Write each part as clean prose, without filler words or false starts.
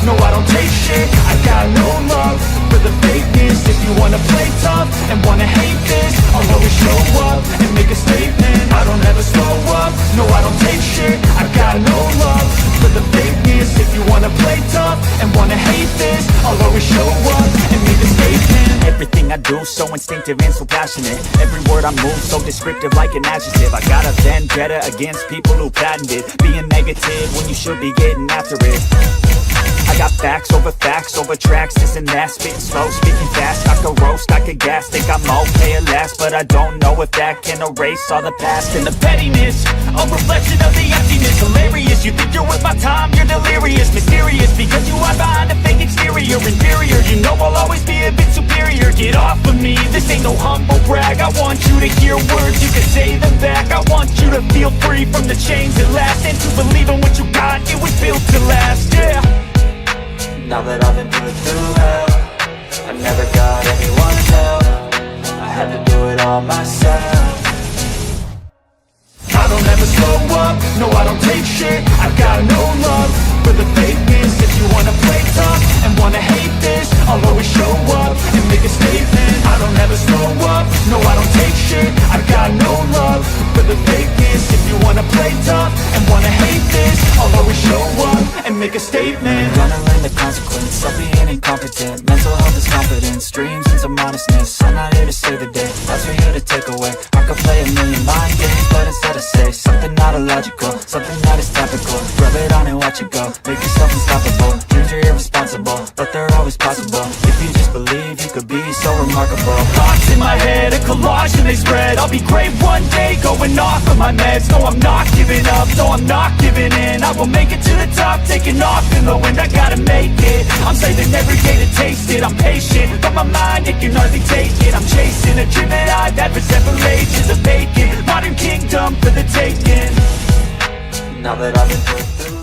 no I don't take shit. I got no love for the fakeness. If you wanna play tough and wanna hate this, I'll always show up and make a statement. I don't ever slow up, no I don't take shit. I got no love for the fakeness. If you wanna play tough and wanna hate this, I'll always show up and make a statement. Everything I do so instinctive and so passionate. Every word I move so descriptive like an adjective. I got a vendetta against people who patented being negative when you should be getting after it. I got facts over tracks, this and that. Spitting slow, speaking fast, I could roast, I could gas. Think I'm okay at last, but I don't know if that can erase all the past. And the pettiness, a reflection of the emptiness. Hilarious, you think you're worth my time, you're delirious. Mysterious, because you are behind a fake exterior. Inferior, you know I'll always be a bit superior. Get off of me, this ain't no humble brag. I want you to hear words, you can say them back. I want you to feel free from the chains at last, and to believe in what you got, it was built to last, yeah. Now that I've been put through hell, I never got anyone's help. I had to do it all myself. I don't ever slow up, no I don't take shit. I got no love for the fakeness. If you wanna play tough and wanna hate this, I'll always show up and make a statement. I don't ever slow up, no I don't take shit. I got no love for the fakeness. If you wanna play tough and wanna hate this, I'll always show up and make a statement. Gonna learn the consequence of being incompetent. Mental health is confidence, dreams and some honestness. I'm not here to save the day, that's for you to take away. I could play a million mind games, but instead I say something not illogical, something that is topical. Rub it on and watch it go, make yourself unstoppable. Dreams are irresponsible, but they're always possible. If you just believe, you could be so remarkable. Thoughts in my head, a collage and they spread. I'll be great one day, going off of my meds. No, I'm not giving up, no, I'm not giving in. I will make it to the top, taking off in the wind. I gotta make it, I'm saving every day to taste it. I'm patient, but my mind, it can hardly take it. I'm chasing a dream that I've had for several ages. A vacant, modern kingdom for the taking. Now that I've been put through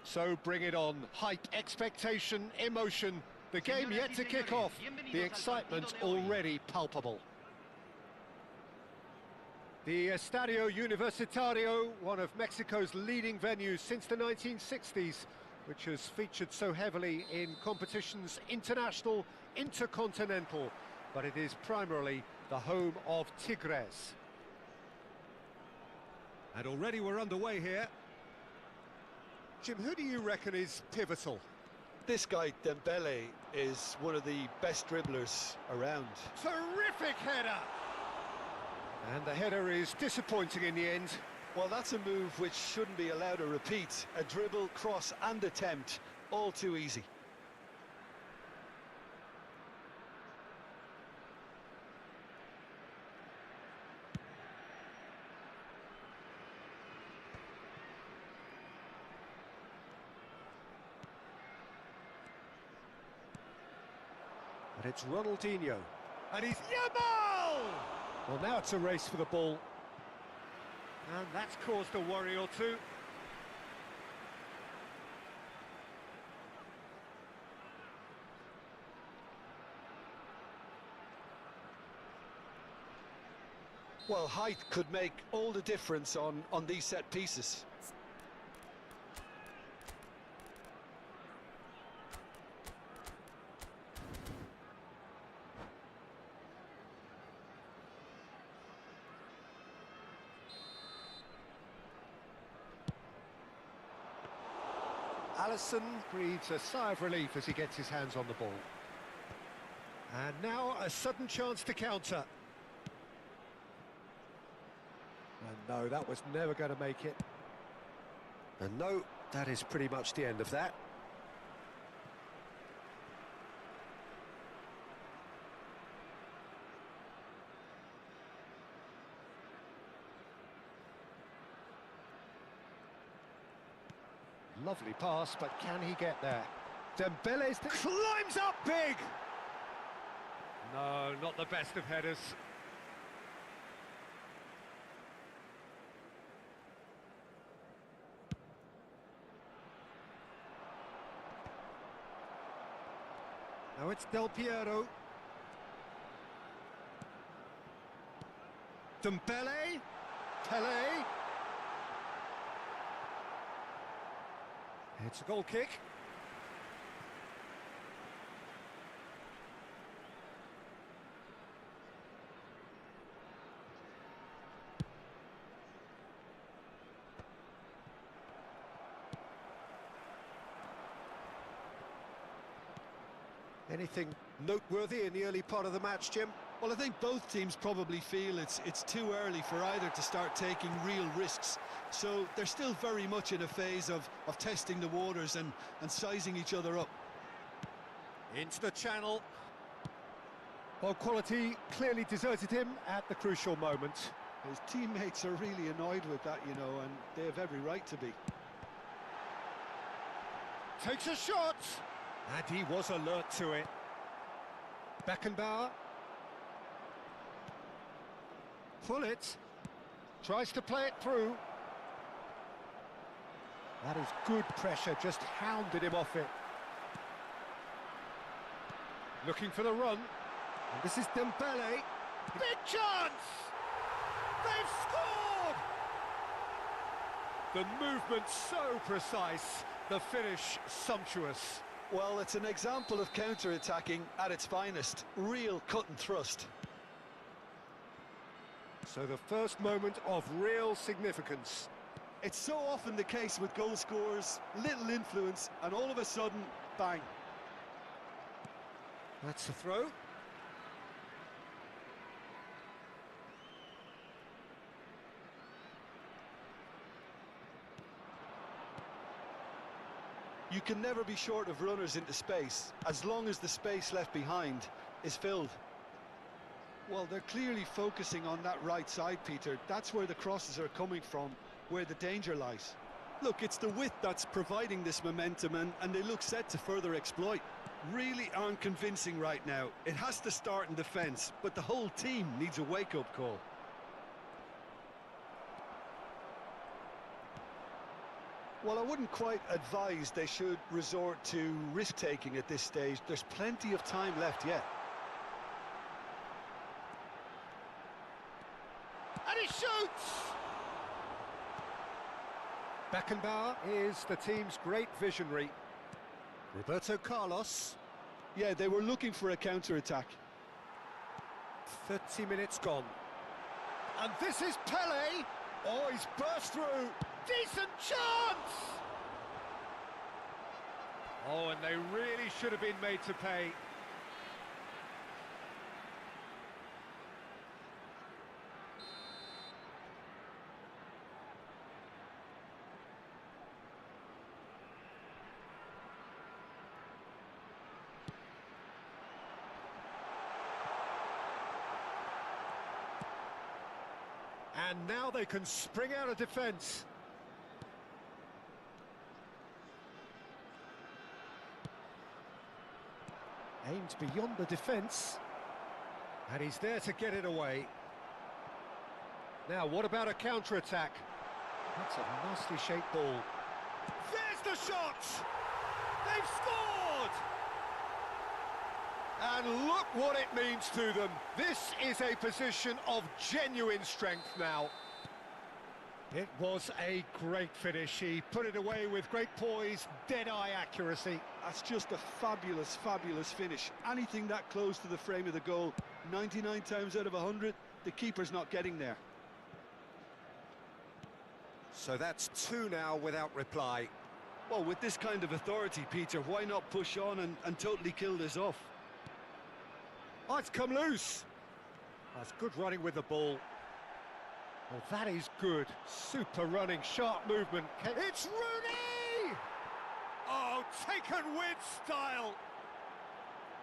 So bring it on. Hype, expectation, emotion. The game yet to kick off. The excitement already palpable. The Estadio Universitario, one of Mexico's leading venues since the 1960s, which has featured so heavily in competitions international, intercontinental, but it is primarily the home of Tigres. And already we're underway here. Jim, who do you reckon is pivotal? This guy, Dembele, is one of the best dribblers around. Terrific header! And the header is disappointing in the end. Well, that's a move which shouldn't be allowed to repeat. A dribble, cross and attempt, all too easy. And it's Ronaldinho. And he's Yamal! Well, now it's a race for the ball. And that's caused a worry or two. Well, height could make all the difference on these set pieces. Alisson breathes a sigh of relief as he gets his hands on the ball. And now a sudden chance to counter. And no, that was never going to make it. And no, that is pretty much the end of that. Lovely pass, but can he get there? Dembele climbs up big! No, not the best of headers. Now it's Del Piero. Dembele. Pelé. It's a goal kick. Anything noteworthy in the early part of the match, Jim? Well, I think both teams probably feel it's too early for either to start taking real risks. So they're still very much in a phase of testing the waters and sizing each other up. Into the channel. Well, quality clearly deserted him at the crucial moment. His teammates are really annoyed with that, you know, and they have every right to be. Takes a shot! And he was alert to it. Beckenbauer. Pullet. Tries to play it through. That is good pressure, just hounded him off it. Looking for the run. And this is Dembele. Big chance! They've scored! The movement so precise, the finish sumptuous. Well, it's an example of counter-attacking at its finest. Real cut and thrust. So the first moment of real significance. It's so often the case with goal scorers, little influence, and all of a sudden, bang. That's the throw. You can never be short of runners into space, as long as the space left behind is filled. Well, they're clearly focusing on that right side, Peter. That's where the crosses are coming from, where the danger lies. Look, it's the width that's providing this momentum, and they look set to further exploit. Really aren't convincing right now. It has to start in defence, but the whole team needs a wake-up call. Well, I wouldn't quite advise they should resort to risk-taking at this stage. There's plenty of time left yet. And he shoots! Beckenbauer is the team's great visionary. Roberto Carlos. Yeah, they were looking for a counter-attack. 30 minutes gone. And this is Pele. Oh, he's burst through. Decent chance! Oh, and they really should have been made to pay. And now they can spring out of defence. Aimed beyond the defence. And he's there to get it away. Now, what about a counter-attack? That's a nicely shaped ball. There's the shot! They've scored! And look what it means to them. This is a position of genuine strength now. It was a great finish. He put it away with great poise, dead-eye accuracy. That's just a fabulous, fabulous finish. Anything that close to the frame of the goal, 99 times out of 100, the keeper's not getting there. So that's two now without reply. Well, with this kind of authority, Peter, why not push on and totally kill this off? Oh, it's come loose. That's good running with the ball. Well, that is good. Super running, sharp movement. It's Rooney! Oh, taken with style.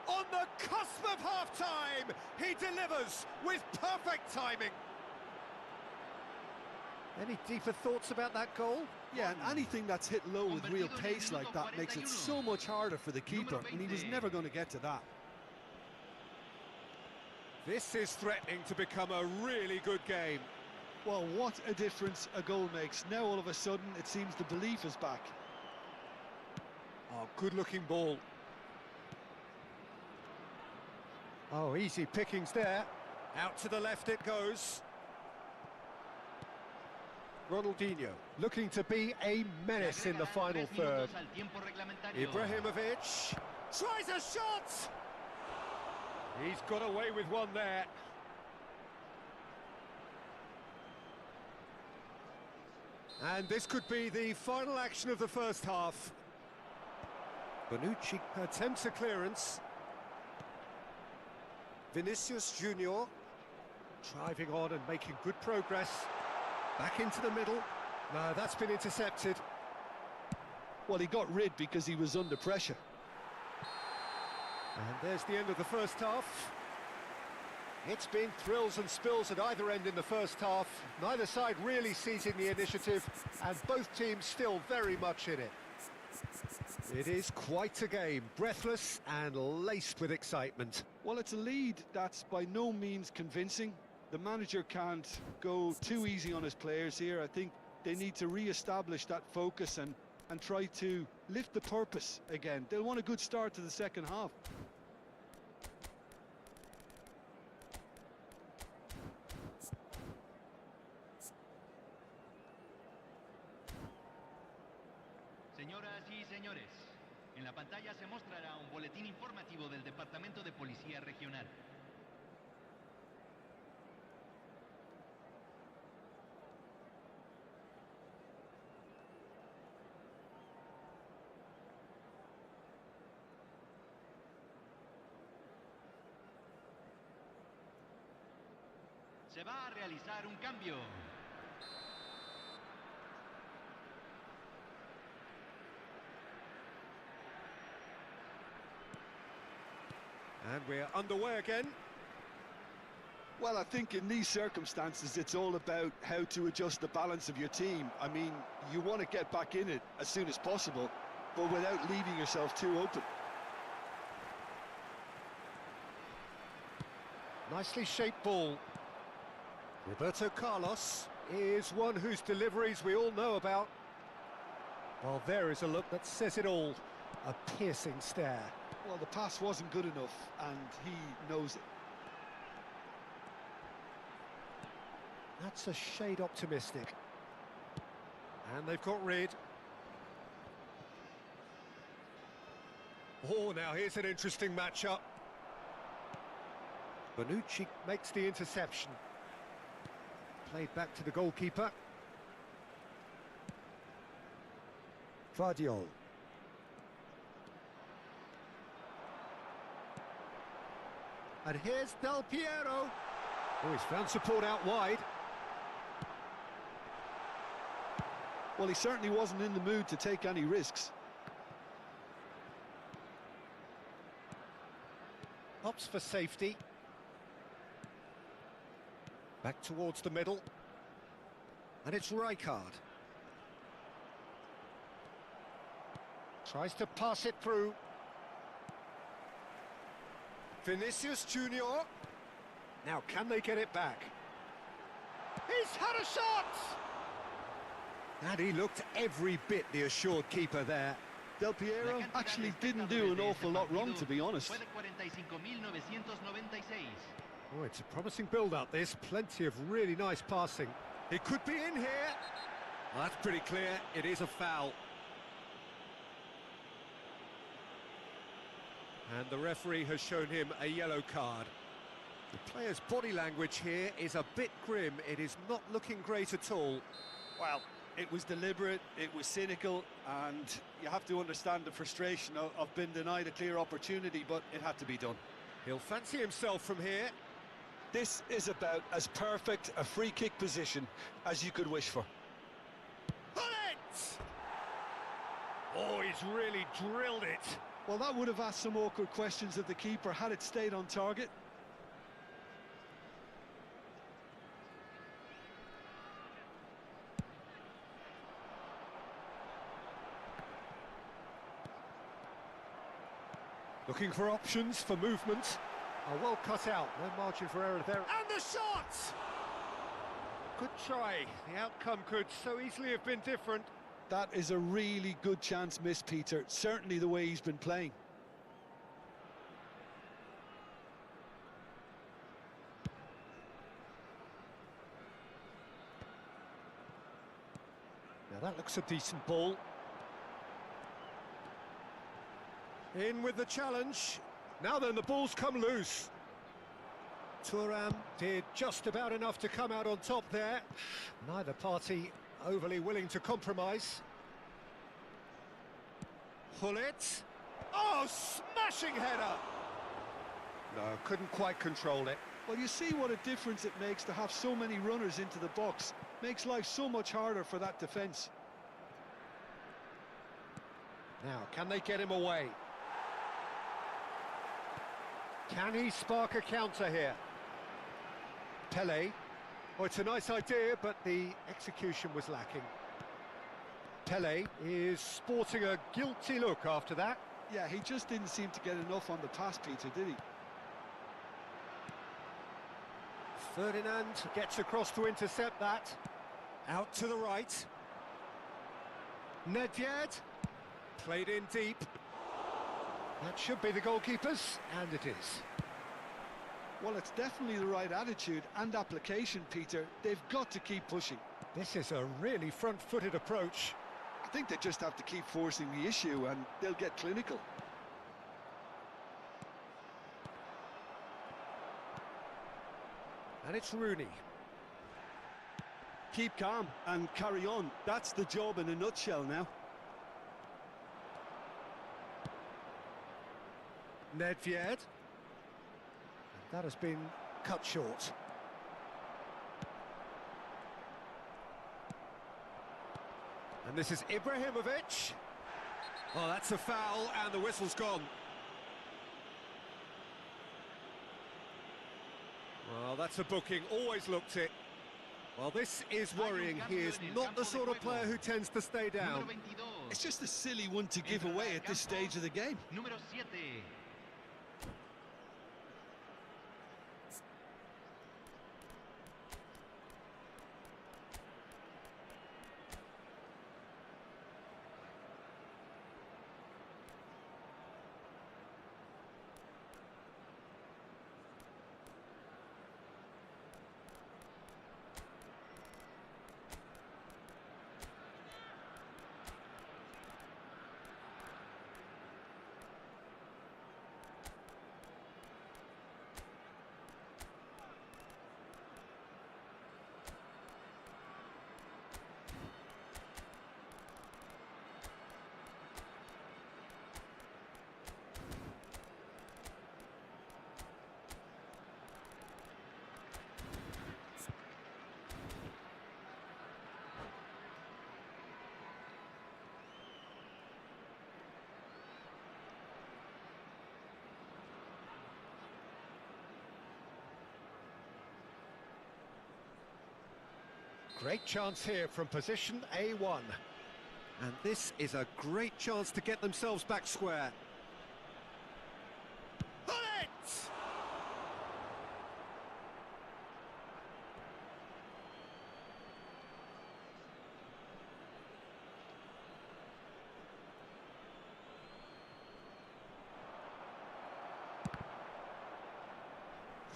On the cusp of half-time, he delivers with perfect timing. Any deeper thoughts about that goal? Yeah, and anything that's hit low with real pace like that makes it so much harder for the keeper, and he was never going to get to that. This is threatening to become a really good game. Well, what a difference a goal makes. Now, all of a sudden, it seems the belief is back. Oh, good-looking ball. Oh, easy pickings there. Out to the left it goes. Ronaldinho, looking to be a menace in the final third. Ibrahimovic tries a shot! He's got away with one there. And this could be the final action of the first half. Bonucci attempts a clearance. Vinicius Junior driving on and making good progress. Back into the middle. No, that's been intercepted. Well, he got rid because he was under pressure. And there's the end of the first half. It's been thrills and spills at either end in the first half. Neither side really seizing the initiative, and both teams still very much in it. It is quite a game, breathless and laced with excitement. Well, it's a lead that's by no means convincing. The manager can't go too easy on his players here. I think they need to re-establish that focus and try to lift the purpose again. They'll want a good start to the second half. Señoras y señores, en la pantalla se mostrará un boletín informativo del Departamento de Policía Regional. Se va a realizar un cambio. And we're underway again. Well, I think in these circumstances, it's all about how to adjust the balance of your team. I mean, you want to get back in it as soon as possible, but without leaving yourself too open. Nicely shaped ball. Roberto Carlos is one whose deliveries we all know about. Well, there is a look that says it all. A piercing stare. Well, the pass wasn't good enough, and he knows it. That's a shade optimistic. And they've got rid. Oh, now here's an interesting matchup. Bonucci makes the interception. Played back to the goalkeeper. Vardiol. And here's Del Piero. Oh, he's found support out wide. Well, he certainly wasn't in the mood to take any risks. Opts for safety. Back towards the middle. And it's Rijkaard. Tries to pass it through. Vinicius Junior. Now, can they get it back? He's had a shot! And he looked every bit the assured keeper there. Del Piero actually didn't do an awful lot wrong, to be honest. Oh, it's a promising build-up, this. Plenty of really nice passing. It could be in here. Well, that's pretty clear. It is a foul. And the referee has shown him a yellow card. The player's body language here is a bit grim. It is not looking great at all. Well, it was deliberate, it was cynical, and you have to understand the frustration of being denied a clear opportunity, but it had to be done. He'll fancy himself from here. This is about as perfect a free kick position as you could wish for. Pull it! Oh, he's really drilled it. Well, that would have asked some awkward questions of the keeper had it stayed on target. Looking for options for movement. Oh, well cut out. No margin for error there. And the shot! Good try. The outcome could so easily have been different. That is a really good chance missed, Peter. Certainly the way he's been playing. Now that looks a decent ball. In with the challenge. Now then, the ball's come loose. Thuram did just about enough to come out on top there. Neither party overly willing to compromise. Hullet. Oh, smashing header! No, couldn't quite control it. Well, you see what a difference it makes to have so many runners into the box. Makes life so much harder for that defence. Now, can they get him away? Can he spark a counter here? Pele. Oh, it's a nice idea, but the execution was lacking. Pele is sporting a guilty look after that. Yeah, he just didn't seem to get enough on the pass, Peter, did he? Ferdinand gets across to intercept that. Out to the right. Nedved. Played in deep. That should be the goalkeepers, and it is. Well, it's definitely the right attitude and application, Peter. They've got to keep pushing. This is a really front-footed approach. I think they just have to keep forcing the issue and they'll get clinical. And it's Rooney. Keep calm and carry on. That's the job in a nutshell now. Nedved. That has been cut short. And this is Ibrahimovic. Oh, that's a foul, and the whistle's gone. Well, that's a booking, always looked it. Well, this is worrying. He is not the sort of player who tends to stay down. It's just a silly one to give away at this stage of the game. Número 7. Great chance here from position A1. And this is a great chance to get themselves back square. Put it!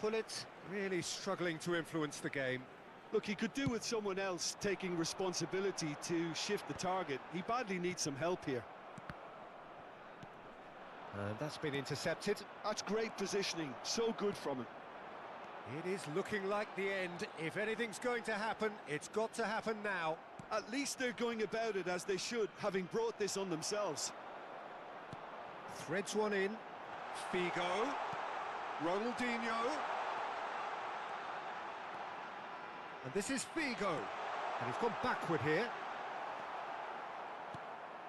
Pullet really struggling to influence the game. Look, he could do with someone else taking responsibility to shift the target. He badly needs some help here. And that's been intercepted. That's great positioning, so good from him. It is looking like the end. If anything's going to happen, it's got to happen now. At least they're going about it as they should, having brought this on themselves. Threads one in. Figo. Ronaldinho. And this is Figo. And he's gone backward here.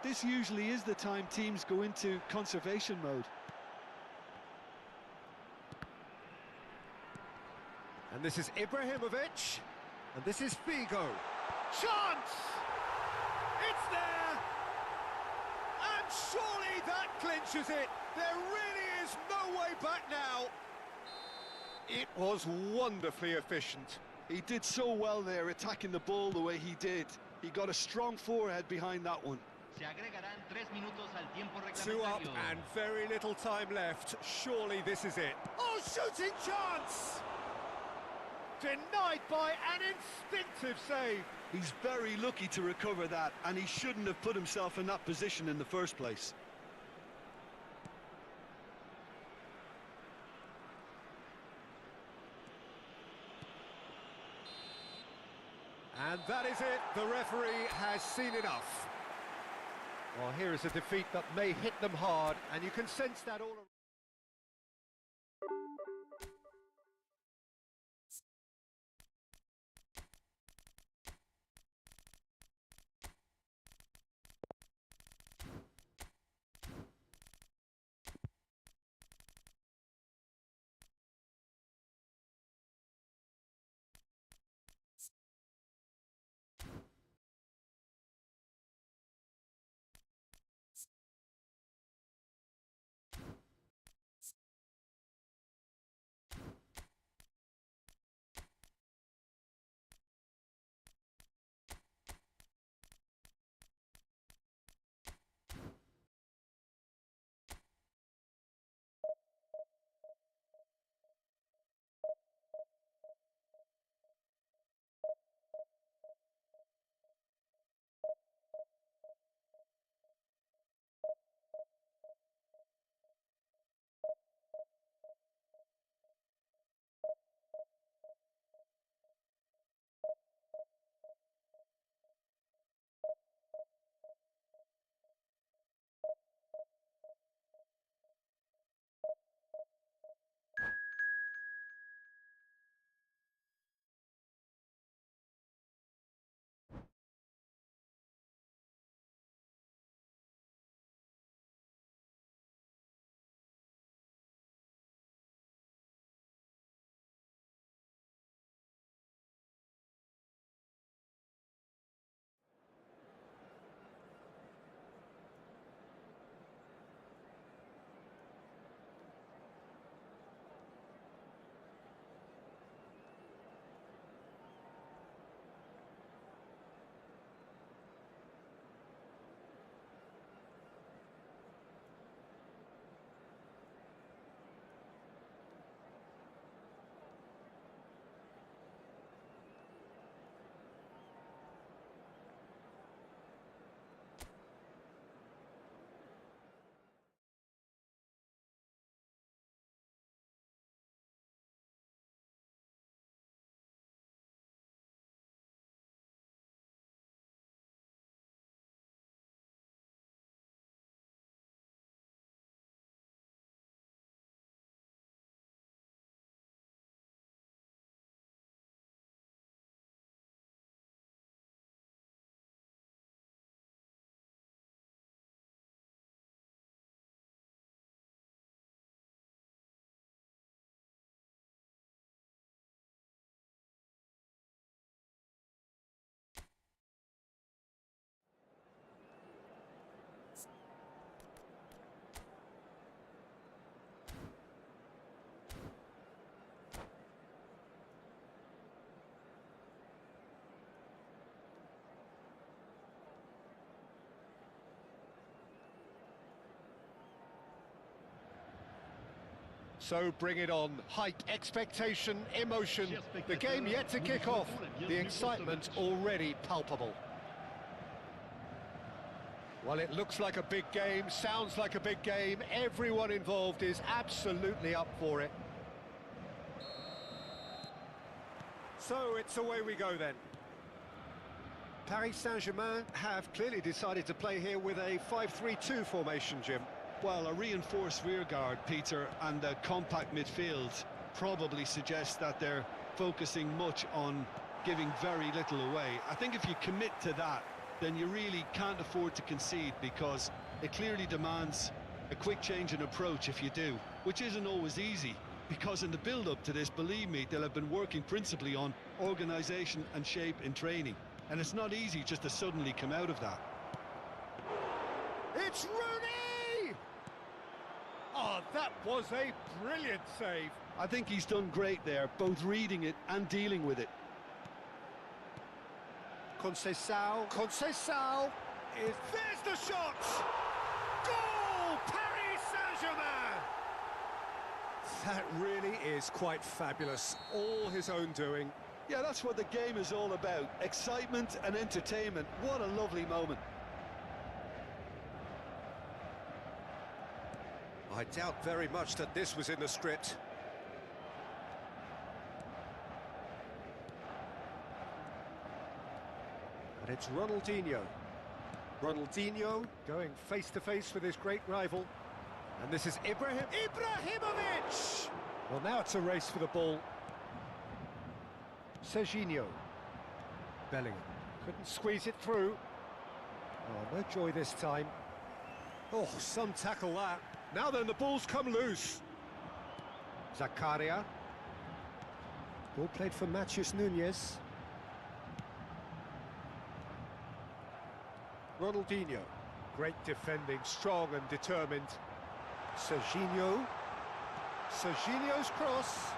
This usually is the time teams go into conservation mode. And this is Ibrahimovic. And this is Figo. Chance! It's there! And surely that clinches it. There really is no way back now. It was wonderfully efficient. He did so well there, attacking the ball the way he did. He got a strong forehead behind that one. Se agregarán 3 minutos al tiempo 2 up reglamentario. and very little time left. Surely this is it. Oh, shooting chance! Denied by an instinctive save. He's very lucky to recover that, and he shouldn't have put himself in that position in the first place. And that is it. The referee has seen enough. Well, here is a defeat that may hit them hard, and you can sense that all around. So bring it on. Hype, expectation, emotion. The game yet to kick off. The excitement already palpable. Well, it looks like a big game, sounds like a big game. Everyone involved is absolutely up for it. So it's away we go then. Paris Saint-Germain have clearly decided to play here with a 5-3-2 formation, Jim. Well, a reinforced rearguard, Peter, and a compact midfield probably suggests that they're focusing much on giving very little away. I think if you commit to that, then you really can't afford to concede, because it clearly demands a quick change in approach if you do, which isn't always easy, because in the build-up to this, believe me, they'll have been working principally on organisation and shape in training, and it's not easy just to suddenly come out of that. It's Rooney! Oh, that was a brilliant save. I think he's done great there, both reading it and dealing with it. Conceição, there's the shot! Goal! Paris Saint-Germain! That really is quite fabulous, all his own doing. Yeah, that's what the game is all about, excitement and entertainment. What a lovely moment. I doubt very much that this was in the script. And it's Ronaldinho. Ronaldinho going face-to-face with his great rival. And this is Ibrahimovic! Well, now it's a race for the ball. Serginho. Bellingham. Couldn't squeeze it through. Oh, no joy this time. Oh, some tackle that. Now then, the ball's come loose. Zakaria. Ball played for Matheus Nunes. Ronaldinho. Great defending, strong and determined. Serginho. Serginho's cross.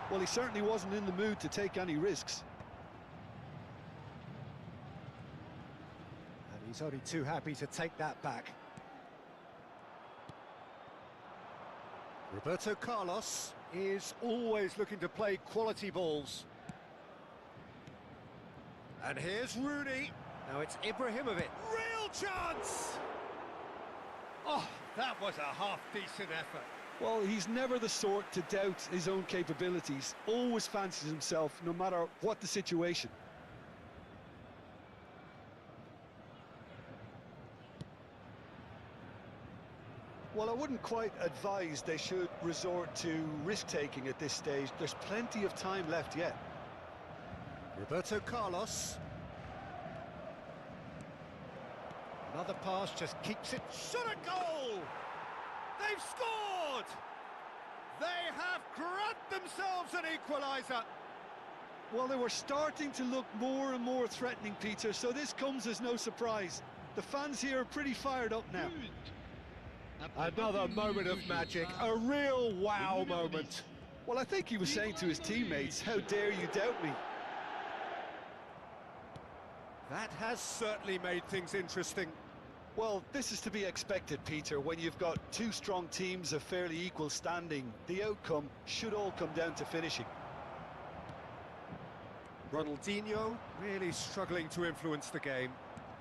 Well, he certainly wasn't in the mood to take any risks. And he's only too happy to take that back. Roberto Carlos is always looking to play quality balls. And here's Rooney. Now it's Ibrahimovic. Real chance! Oh, that was a half-decent effort. Well, he's never the sort to doubt his own capabilities. Always fancies himself, no matter what the situation. Well, I wouldn't quite advise they should resort to risk-taking at this stage. There's plenty of time left yet. Roberto Carlos. Another pass just keeps it. Shot a goal! They've scored! They have grabbed themselves an equaliser. Well, they were starting to look more and more threatening, Peter, so this comes as no surprise. The fans here are pretty fired up now. Another moment of magic, a real wow moment. Well, I think he was saying to his teammates, how dare you doubt me? That has certainly made things interesting. Well, this is to be expected, Peter. When you've got two strong teams of fairly equal standing, the outcome should all come down to finishing. Ronaldinho really struggling to influence the game.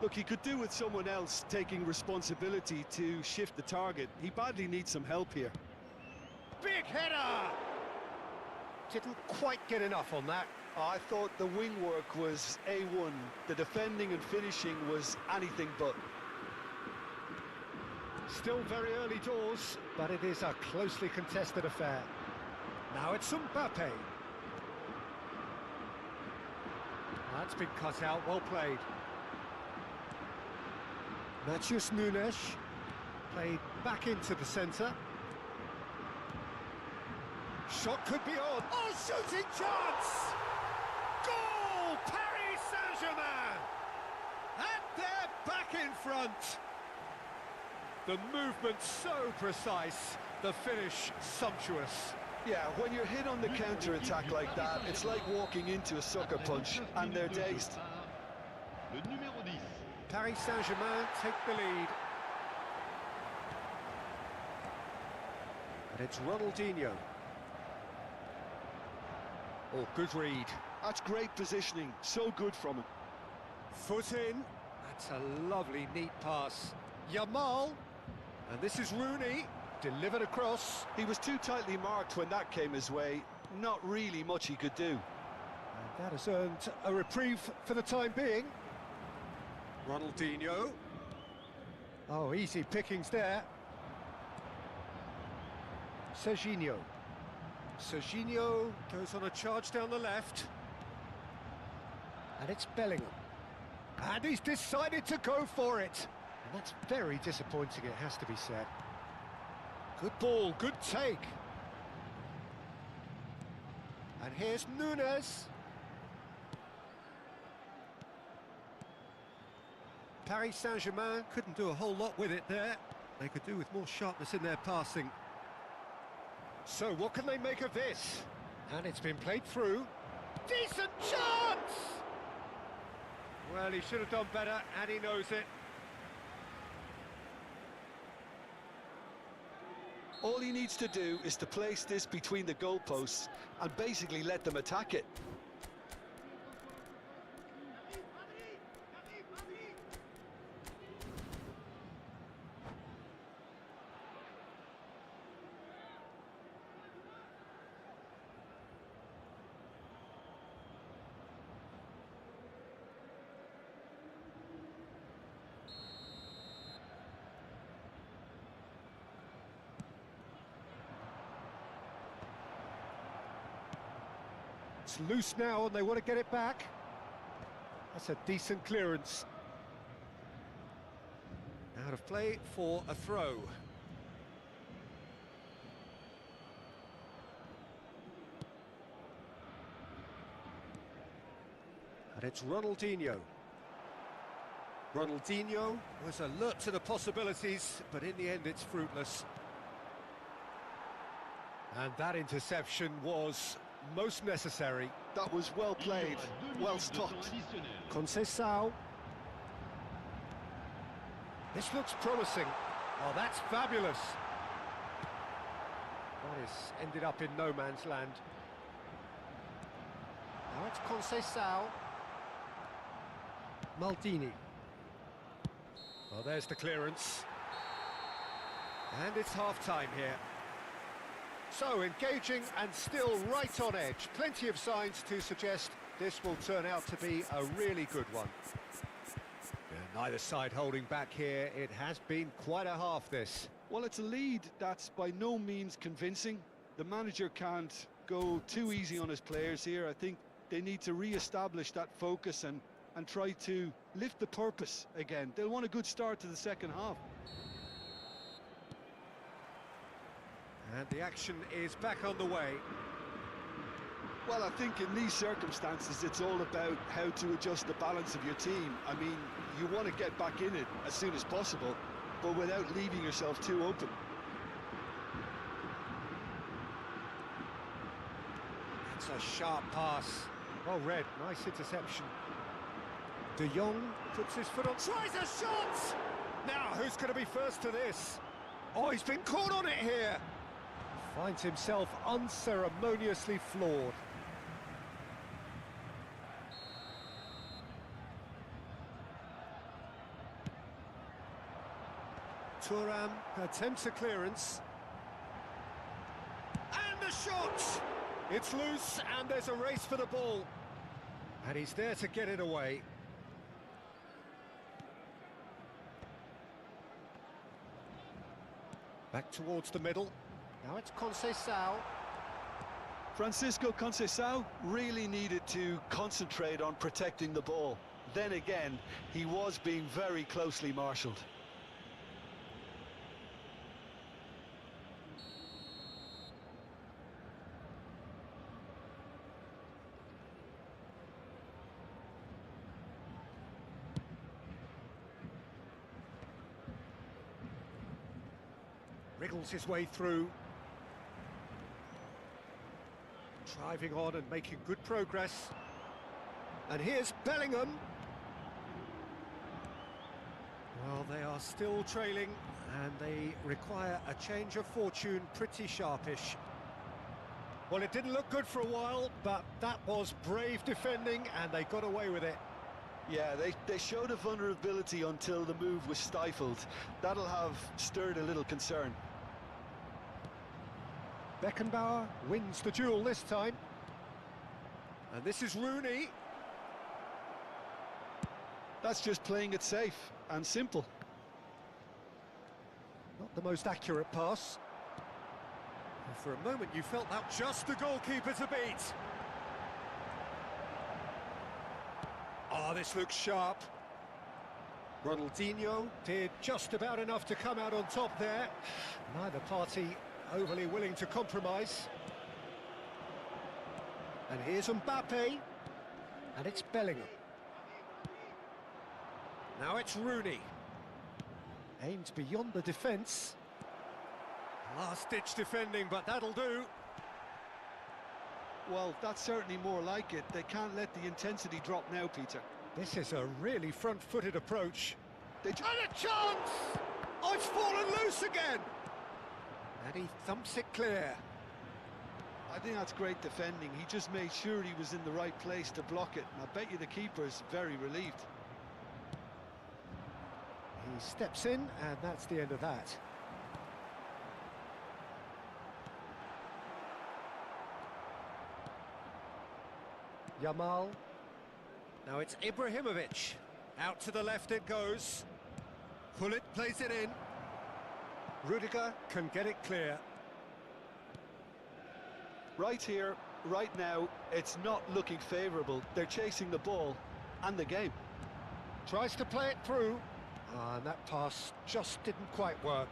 Look, he could do with someone else taking responsibility to shift the target. He badly needs some help here. Big header! Didn't quite get enough on that. I thought the wing work was A1. The defending and finishing was anything but. Still very early doors, but it is a closely contested affair. Now it's Mbappe. That's been cut out, well played. Matheus Nunes played back into the centre. Shot could be on. Oh, shooting chance! Goal! Paris Saint-Germain! And they're back in front. The movement so precise, the finish sumptuous. Yeah, when you're hit on the counter-attack like that, it's like walking into a sucker punch, and they're dazed. Paris Saint-Germain take the lead. And it's Ronaldinho. Oh, good read. That's great positioning, so good from him. Foot in. That's a lovely, neat pass. Yamal. And this is Rooney. Delivered across. He was too tightly marked when that came his way. Not really much he could do. And that has earned a reprieve for the time being. Ronaldinho. Oh, easy pickings there. Serginho. Serginho goes on a charge down the left. And it's Bellingham. And he's decided to go for it. And that's very disappointing, it has to be said. Good ball, good take. And here's Nunes. Paris Saint-Germain couldn't do a whole lot with it there. They could do with more sharpness in their passing. So what can they make of this? And it's been played through. Decent chance! Well, he should have done better, and he knows it. All he needs to do is to place this between the goalposts and basically let them attack it. It's loose now and they want to get it back. That's a decent clearance. Out of play for a throw. And it's Ronaldinho. Ronaldinho was alert to the possibilities, but in the end it's fruitless. And that interception was most necessary. That was well played, well stopped. Conceição. This looks promising. Oh, that's fabulous. That has ended up in no man's land. Now it's Conceição. Maldini. Well, there's the clearance. And it's half-time here. So, engaging and still right on edge. Plenty of signs to suggest this will turn out to be a really good one. Yeah, neither side holding back here. It has been quite a half, this. Well, it's a lead that's by no means convincing. The manager can't go too easy on his players here. I think they need to re-establish that focus and try to lift the purpose again. They'll want a good start to the second half. And the action is back on the way. Well, I think in these circumstances, it's all about how to adjust the balance of your team. I mean, you want to get back in it as soon as possible, but without leaving yourself too open. It's a sharp pass. Well read, nice interception. De Jong puts his foot on, tries a shot! Now, who's going to be first to this? Oh, he's been caught on it here! Finds himself unceremoniously floored. Thuram attempts a clearance. And the shot! It's loose and there's a race for the ball. And he's there to get it away. Back towards the middle. Now it's Conceição. Francisco Conceição really needed to concentrate on protecting the ball. Then again, he was being very closely marshalled. Wriggles his way through. Driving on and making good progress. And here's Bellingham. Well, they are still trailing, and they require a change of fortune pretty sharpish. Well, it didn't look good for a while, but that was brave defending, and they got away with it. Yeah, they showed a vulnerability until the move was stifled. That'll have stirred a little concern. Beckenbauer wins the duel this time. And this is Rooney. That's just playing it safe and simple. Not the most accurate pass. And for a moment you felt that just the goalkeeper to beat. Ah, this looks sharp. Ronaldinho did just about enough to come out on top there. Neither party overly willing to compromise. And here's Mbappe. And it's Bellingham. Now it's Rooney. Aimed beyond the defence. Last-ditch defending, but that'll do. Well, that's certainly more like it. They can't let the intensity drop now, Peter. This is a really front-footed approach. And a chance! Oh, it's fallen loose again! And he thumps it clear. I think that's great defending. He just made sure he was in the right place to block it. And I bet you the keeper's very relieved. He steps in, and that's the end of that. Yamal. Now it's Ibrahimovic. Out to the left it goes. Gullit plays it in. Rudiger can get it clear. Right here, right now, it's not looking favourable. They're chasing the ball and the game. Tries to play it through. And that pass just didn't quite work.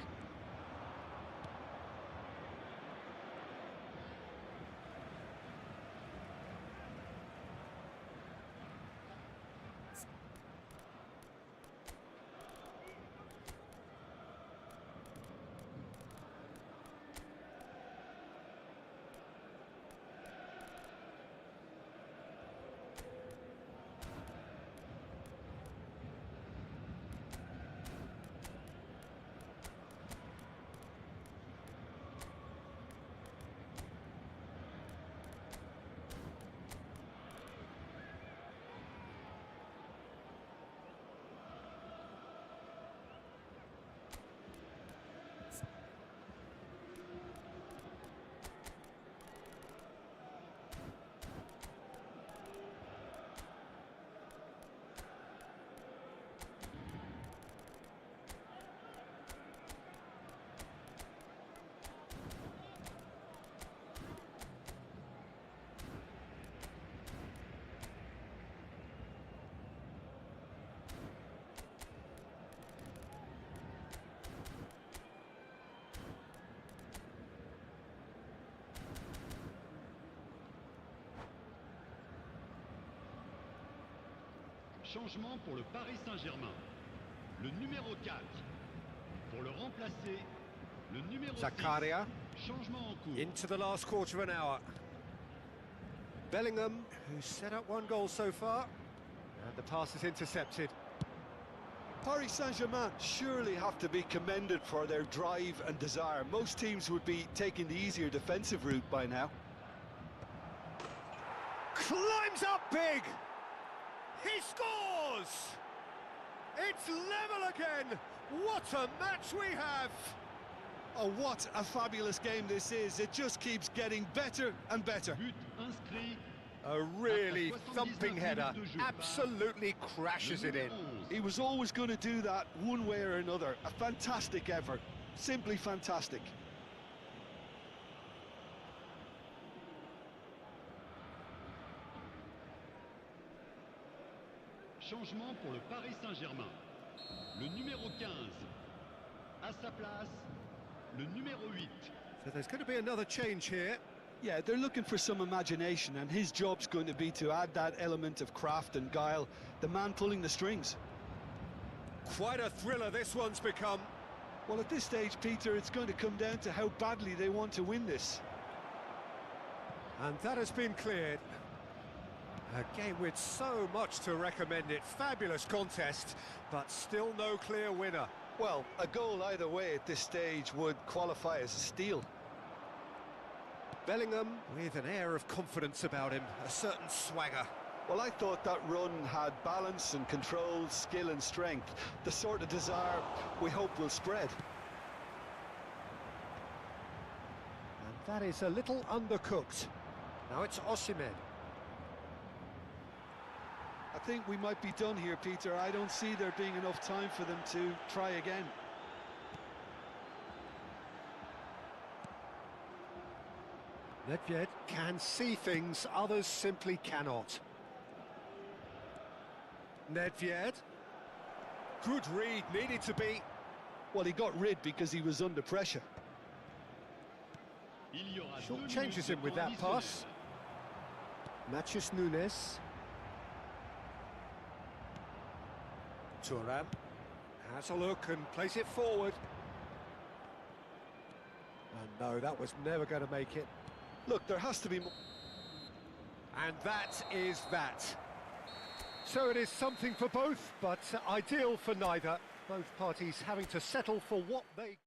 Changement pour le Paris Saint-Germain. Le numéro 4. Pour le remplacer, le numéro 6. Zakaria. Changement en cours. Into the last quarter of an hour. Bellingham, who's set up one goal so far. And the pass is intercepted. Paris Saint-Germain surely have to be commended for their drive and desire. Most teams would be taking the easier defensive route by now. Climbs up big! He scores! It's level again! What a match we have! Oh, what a fabulous game this is. It just keeps getting better and better. But inscrit. A really thumping header, absolutely crashes it in. He was always going to do that one way or another. A fantastic effort, simply fantastic. Changement pour le Paris Saint-Germain. Le numéro 15. À sa place, le numéro 8. So there's going to be another change here. Yeah, they're looking for some imagination, and his job's going to be to add that element of craft and guile, the man pulling the strings. Quite a thriller this one's become. Well, at this stage, Peter, it's going to come down to how badly they want to win this. And that has been cleared. A game with so much to recommend it. Fabulous contest, but still no clear winner. Well, a goal either way at this stage would qualify as a steal. Bellingham with an air of confidence about him, a certain swagger. Well, I thought that run had balance and control, skill and strength, the sort of desire we hope will spread. And that is a little undercooked. Now it's Osimhen. I think we might be done here, Peter. I don't see there being enough time for them to try again. Nedved can see things others simply cannot. Nedved. Good read, needed to be. Well, he got rid because he was under pressure. Short changes him with that pass. Matheus Nunes. Thuram has a look and plays it forward. And no, that was never going to make it. Look, there has to be more. And that is that. So it is something for both, but ideal for neither. Both parties having to settle for what they...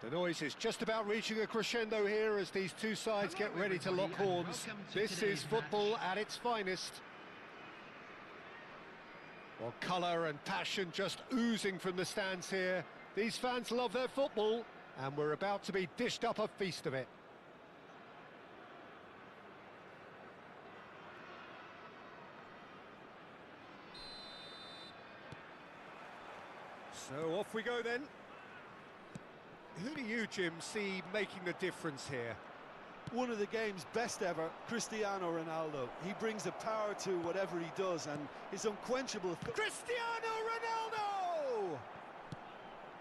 The noise is just about reaching a crescendo here as these two sides get ready to lock horns. This is football at its finest. Well, colour and passion just oozing from the stands here. These fans love their football, and we're about to be dished up a feast of it. So off we go then. Who do you, Jim, see making the difference here? One of the game's best ever, Cristiano Ronaldo. He brings a power to whatever he does, and his unquenchable... Cristiano Ronaldo!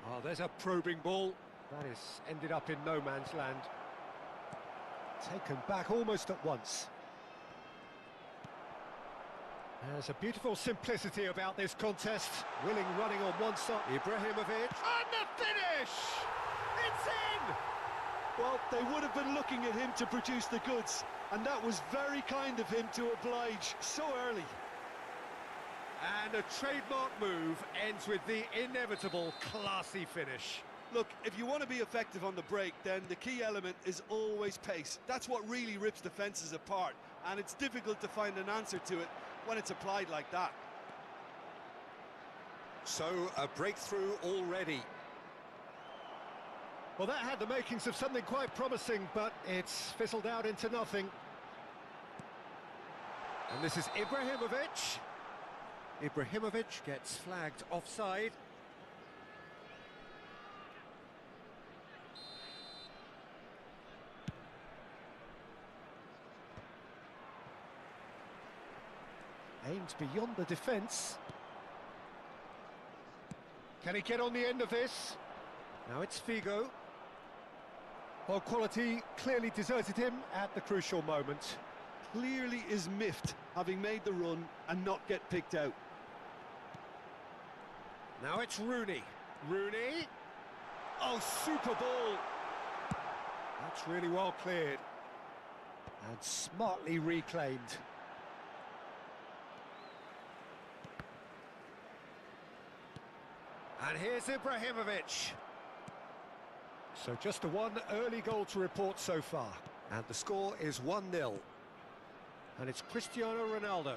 Oh, there's a probing ball. That is ended up in no man's land. Taken back almost at once. There's a beautiful simplicity about this contest. Willing running on one side. Ibrahimovic. And the finish! It's in! Well, they would have been looking at him to produce the goods, and that was very kind of him to oblige so early. And a trademark move ends with the inevitable classy finish. Look, if you want to be effective on the break, then the key element is always pace. That's what really rips defences apart, and it's difficult to find an answer to it when it's applied like that. So, a breakthrough already. Well, that had the makings of something quite promising, but it's fizzled out into nothing. And this is Ibrahimovic. Ibrahimovic gets flagged offside. Aimed beyond the defence. Can he get on the end of this? Now it's Figo. Well, quality clearly deserted him at the crucial moment. Clearly is miffed, having made the run and not get picked out. Now it's Rooney. Rooney. Oh, super ball. That's really well cleared. And smartly reclaimed. And here's Ibrahimovic. So just a one early goal to report so far. And the score is 1-0. And it's Cristiano Ronaldo.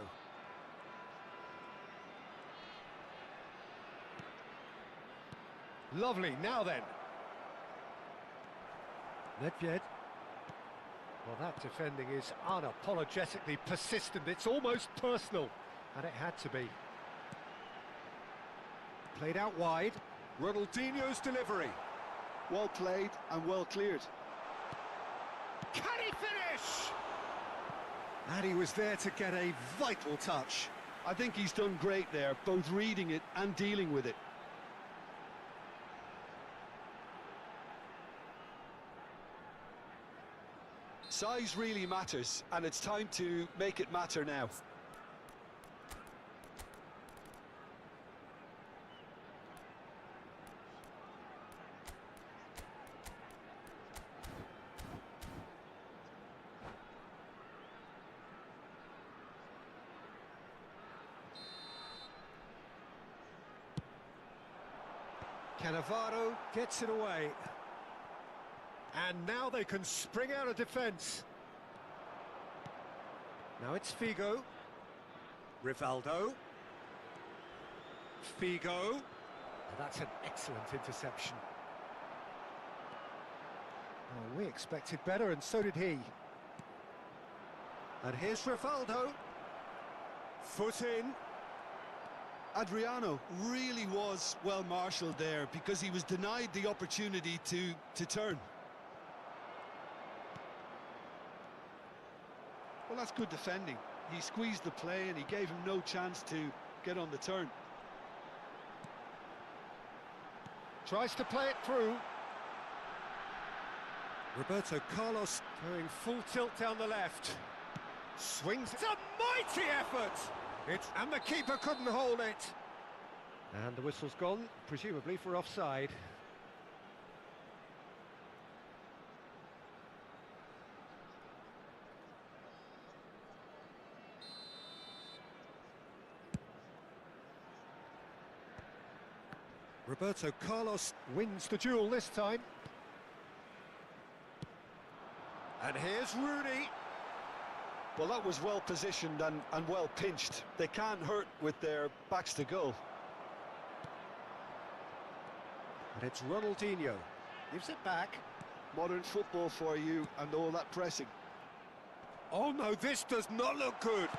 Lovely, now then. Nedved. Well, that defending is unapologetically persistent. It's almost personal. And it had to be. Played out wide. Ronaldinho's delivery. Well played and well cleared. Can he finish? And he was there to get a vital touch. I think he's done great there, both reading it and dealing with it. Size really matters, and it's time to make it matter now. Cannavaro gets it away. And now they can spring out of defence. Now it's Figo. Rivaldo. Figo. Oh, that's an excellent interception. Oh, we expected better, and so did he. And here's Rivaldo. Foot in. Adriano really was well marshalled there because he was denied the opportunity to turn. Well, that's good defending. He squeezed the play and he gave him no chance to get on the turn. Tries to play it through. Roberto Carlos going full tilt down the left. Swings. It's a mighty effort! And the keeper couldn't hold it. And the whistle's gone, presumably for offside. Roberto Carlos wins the duel this time. And here's Rooney. Well, that was well positioned and well pinched. They can't hurt with their backs to goal. And it's Ronaldinho. Gives it back. Modern football for you and all that pressing. Oh no, this does not look good.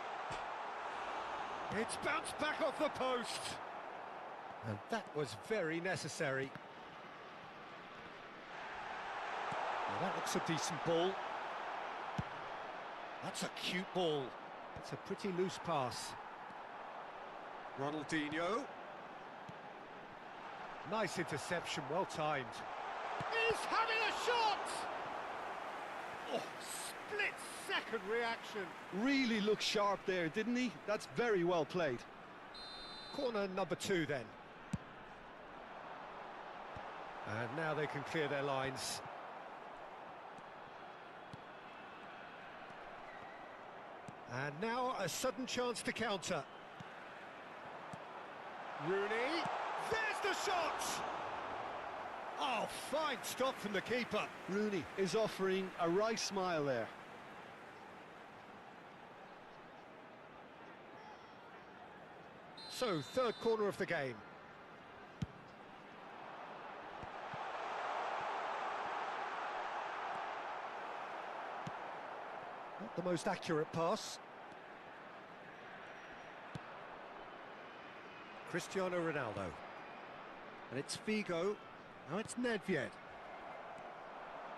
It's bounced back off the post. And that was very necessary. Now that looks a decent ball. That's a cute ball. It's a pretty loose pass. Ronaldinho. Nice interception, well timed. He's having a shot! Oh, split-second reaction. Really looked sharp there, didn't he? That's very well played. Corner number 2 then. And now they can clear their lines. And now a sudden chance to counter. Rooney, there's the shot! Oh, fine stop from the keeper. Rooney is offering a right smile there. So, third corner of the game. Not the most accurate pass. Cristiano Ronaldo. And it's Figo. Now it's Nedved.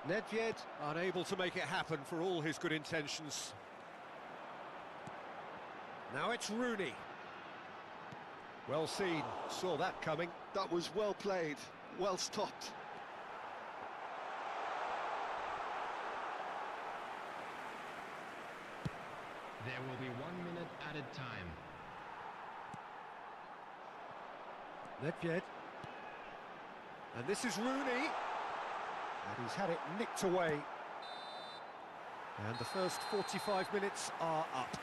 Nedved unable to make it happen for all his good intentions. Now it's Rooney. Well seen, saw that coming. That was well played, well stopped. There will be 1 minute added time. Nedved. And this is Rooney. And he's had it nicked away. And the first 45 minutes are up.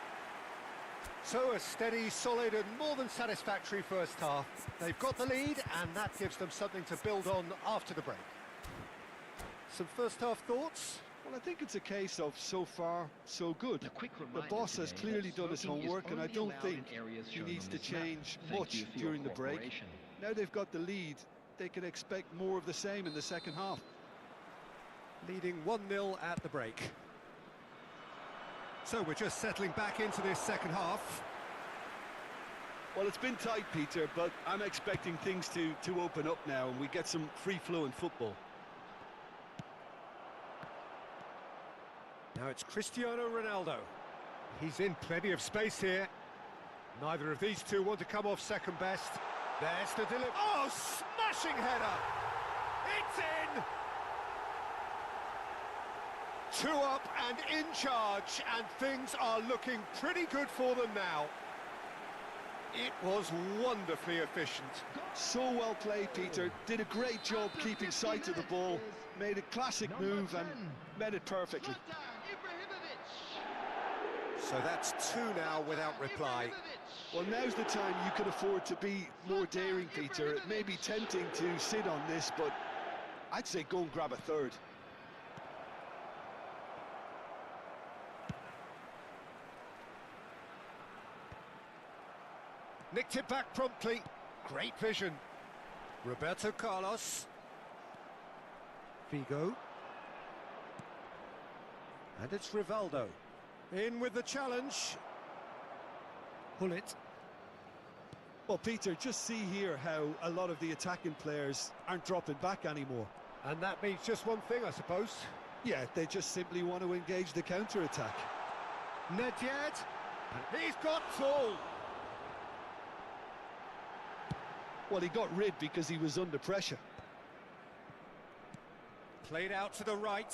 So a steady, solid and more than satisfactory first half. They've got the lead and that gives them something to build on after the break. Some first half thoughts? Well, I think it's a case of so far, so good. The boss has clearly done his homework and I don't think he needs to change much during the break. Now they've got the lead, they can expect more of the same in the second half. Leading 1-0 at the break. So we're just settling back into this second half. Well, it's been tight, Peter, but I'm expecting things to open up now and we get some free-flowing football. Now it's Cristiano Ronaldo. He's in plenty of space here. Neither of these two want to come off second best. There's the delivery. Oh, smashing header! It's in! 2 up and in charge, and things are looking pretty good for them now. It was wonderfully efficient. So well played, Peter. Did a great job keeping sight of the ball. Made a classic move and met it perfectly. So that's 2 now without reply. Well, now's the time you can afford to be more daring, Peter. It may be tempting to sit on this, but I'd say go and grab a third. Nicked it back promptly. Great vision. Roberto Carlos. Figo. And it's Rivaldo. In with the challenge. Hullet. Well, Peter, just see here how a lot of the attacking players aren't dropping back anymore. And that means just one thing, I suppose. Yeah, they just simply want to engage the counter-attack. Nedved. And he's got full. Well, he got rid because he was under pressure. Played out to the right.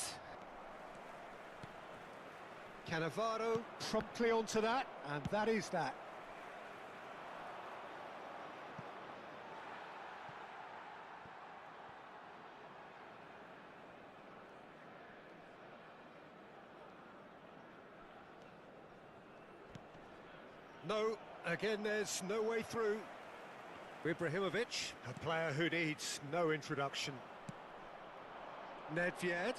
Cannavaro promptly onto that, and that is that. No, again there's no way through. Ibrahimovic, a player who needs no introduction. Nedved.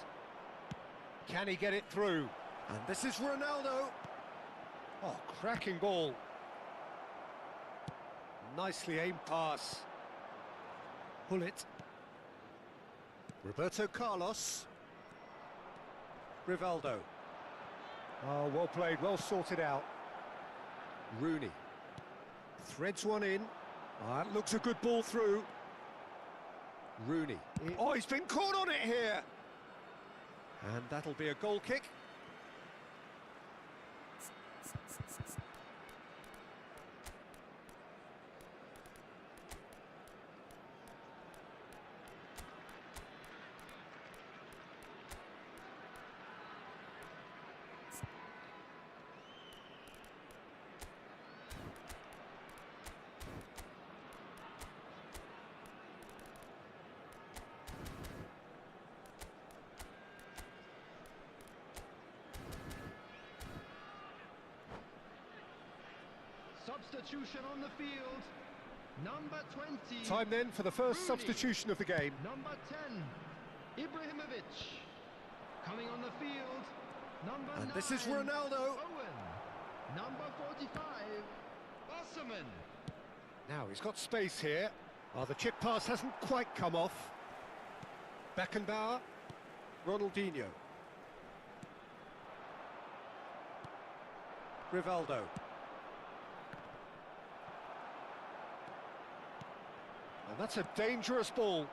Can he get it through? And this is Ronaldo. Oh, cracking ball. Nicely aimed pass. Pull it. Roberto Carlos. Rivaldo. Oh, well played, well sorted out. Rooney. Threads one in. That looks a good ball through. Rooney. Oh, he's been caught on it here. And that'll be a goal kick. Substitution on the field. Number 20. Time then for the first Rooney. substitution of the game. Number 10. Ibrahimovic. Coming on the field. Number 9. And this is Ronaldo. Owen. Number 45. Osman. Now he's got space here. Oh, the chip pass hasn't quite come off. Beckenbauer. Ronaldinho. Rivaldo. And that's a dangerous ball.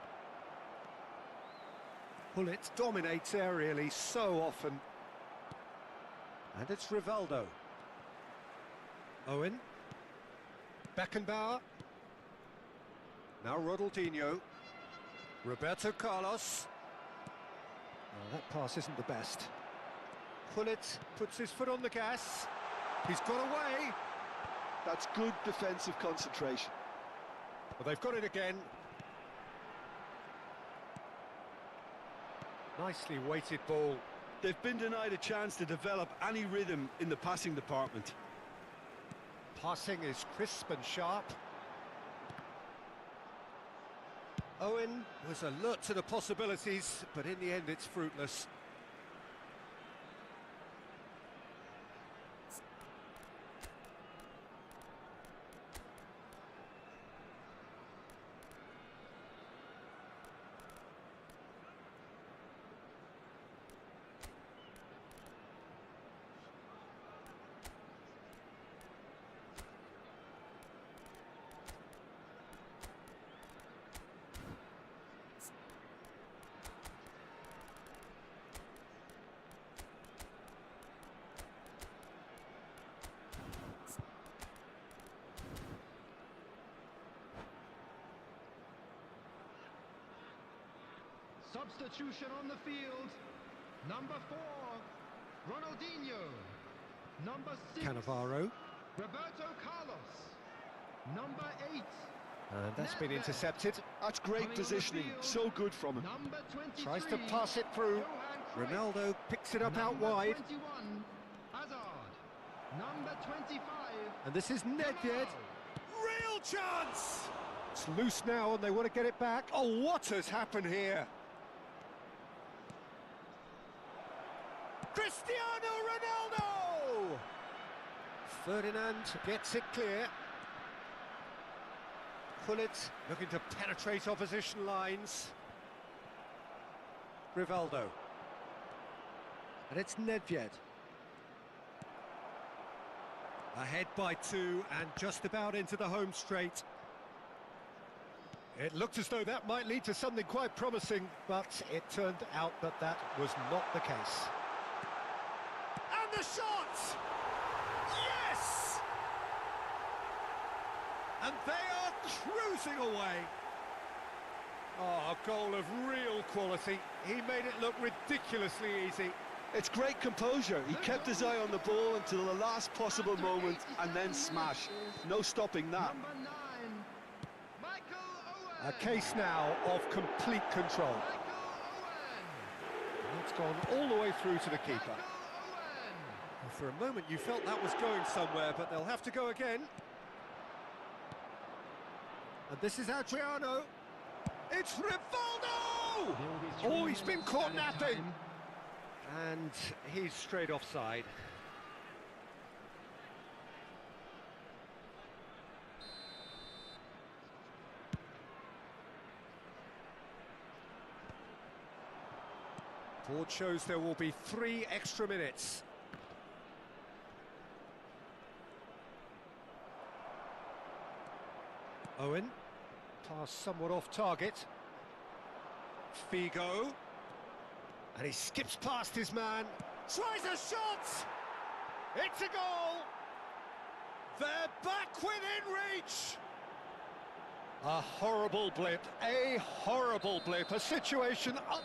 Pullet dominates aerially so often. And it's Rivaldo. Owen. Beckenbauer. Now Ronaldinho. Roberto Carlos. Oh, that pass isn't the best. Pullet puts his foot on the gas. He's got away. That's good defensive concentration. Well, they've got it again. Nicely weighted ball. They've been denied a chance to develop any rhythm in the passing department. Passing is crisp and sharp. Owen was alert to the possibilities, but in the end it's fruitless. Substitution on the field. Number 4. Ronaldinho. Number 6. Cannavaro. Roberto Carlos. Number 8. And that's been intercepted. That's great positioning, so good from him. Number 23. Tries to pass it through. Johan Cruyff. Ronaldo picks it up out Number wide. 21. Hazard. Number 25. And this is Nedved. Real chance! It's loose now and they want to get it back. Oh, what has happened here? Cristiano Ronaldo! Ferdinand gets it clear. Pullet looking to penetrate opposition lines. Rivaldo. And it's Nedved. Ahead by 2 and just about into the home straight. It looked as though that might lead to something quite promising, but it turned out that that was not the case. And the shot! Yes! And they are cruising away. Oh, a goal of real quality. He made it look ridiculously easy. It's great composure. He kept his eye on the ball until the last possible moment and then smash. No stopping that. Number 9. Michael Owen. A case now of complete control. Michael Owen. It's gone all the way through to the keeper. Michael Owen. For a moment you felt that was going somewhere, but they'll have to go again. And this is Adriano. It's Rivaldo! Oh, he's been caught napping. And he's straight offside. Board shows there will be 3 extra minutes. Owen, pass somewhat off target. Figo, and he skips past his man, tries a shot! It's a goal! They're back within reach! A horrible blip, a situation up.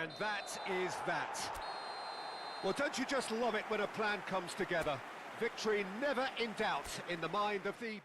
And that is that. Well, don't you just love it when a plan comes together? Victory never in doubt in the mind of the...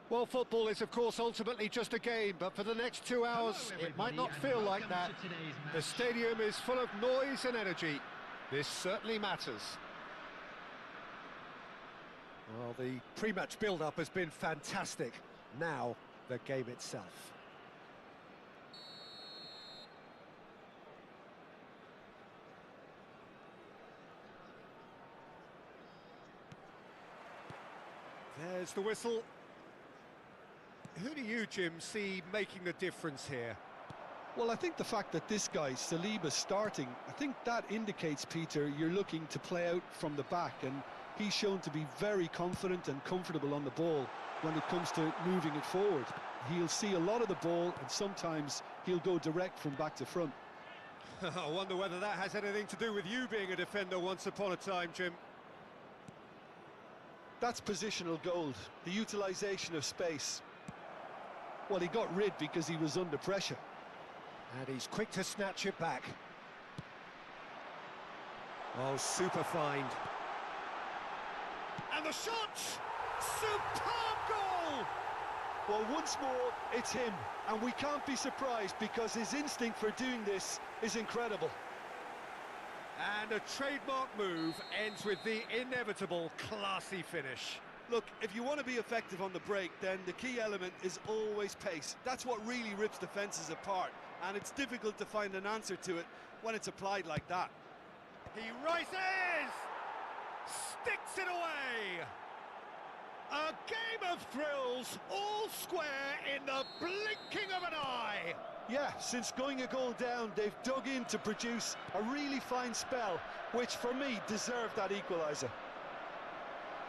Well, football is, of course, ultimately just a game, but for the next 2 hours, it might not feel like that. The stadium is full of noise and energy. This certainly matters. Well, the pre-match build-up has been fantastic. Now, the game itself. There's the whistle. Who do you, Jim, see making the difference here? Well, I think the fact that this guy, Saliba's starting, I think that indicates, Peter, you're looking to play out from the back, and he's shown to be very confident and comfortable on the ball when it comes to moving it forward. He'll see a lot of the ball, and sometimes he'll go direct from back to front. I wonder whether that has anything to do with you being a defender once upon a time, Jim. That's positional gold, the utilisation of space. Well, he got rid because he was under pressure. And he's quick to snatch it back. Oh, super find. And the shot! Superb goal! Well, once more, it's him. And we can't be surprised because his instinct for doing this is incredible. And a trademark move ends with the inevitable classy finish. Look, if you want to be effective on the break, then the key element is always pace. That's what really rips defences apart, and it's difficult to find an answer to it when it's applied like that. He rises! Sticks it away! A game of thrills, all square in the blinking of an eye! Yeah, since going a goal down, they've dug in to produce a really fine spell, which for me deserved that equaliser.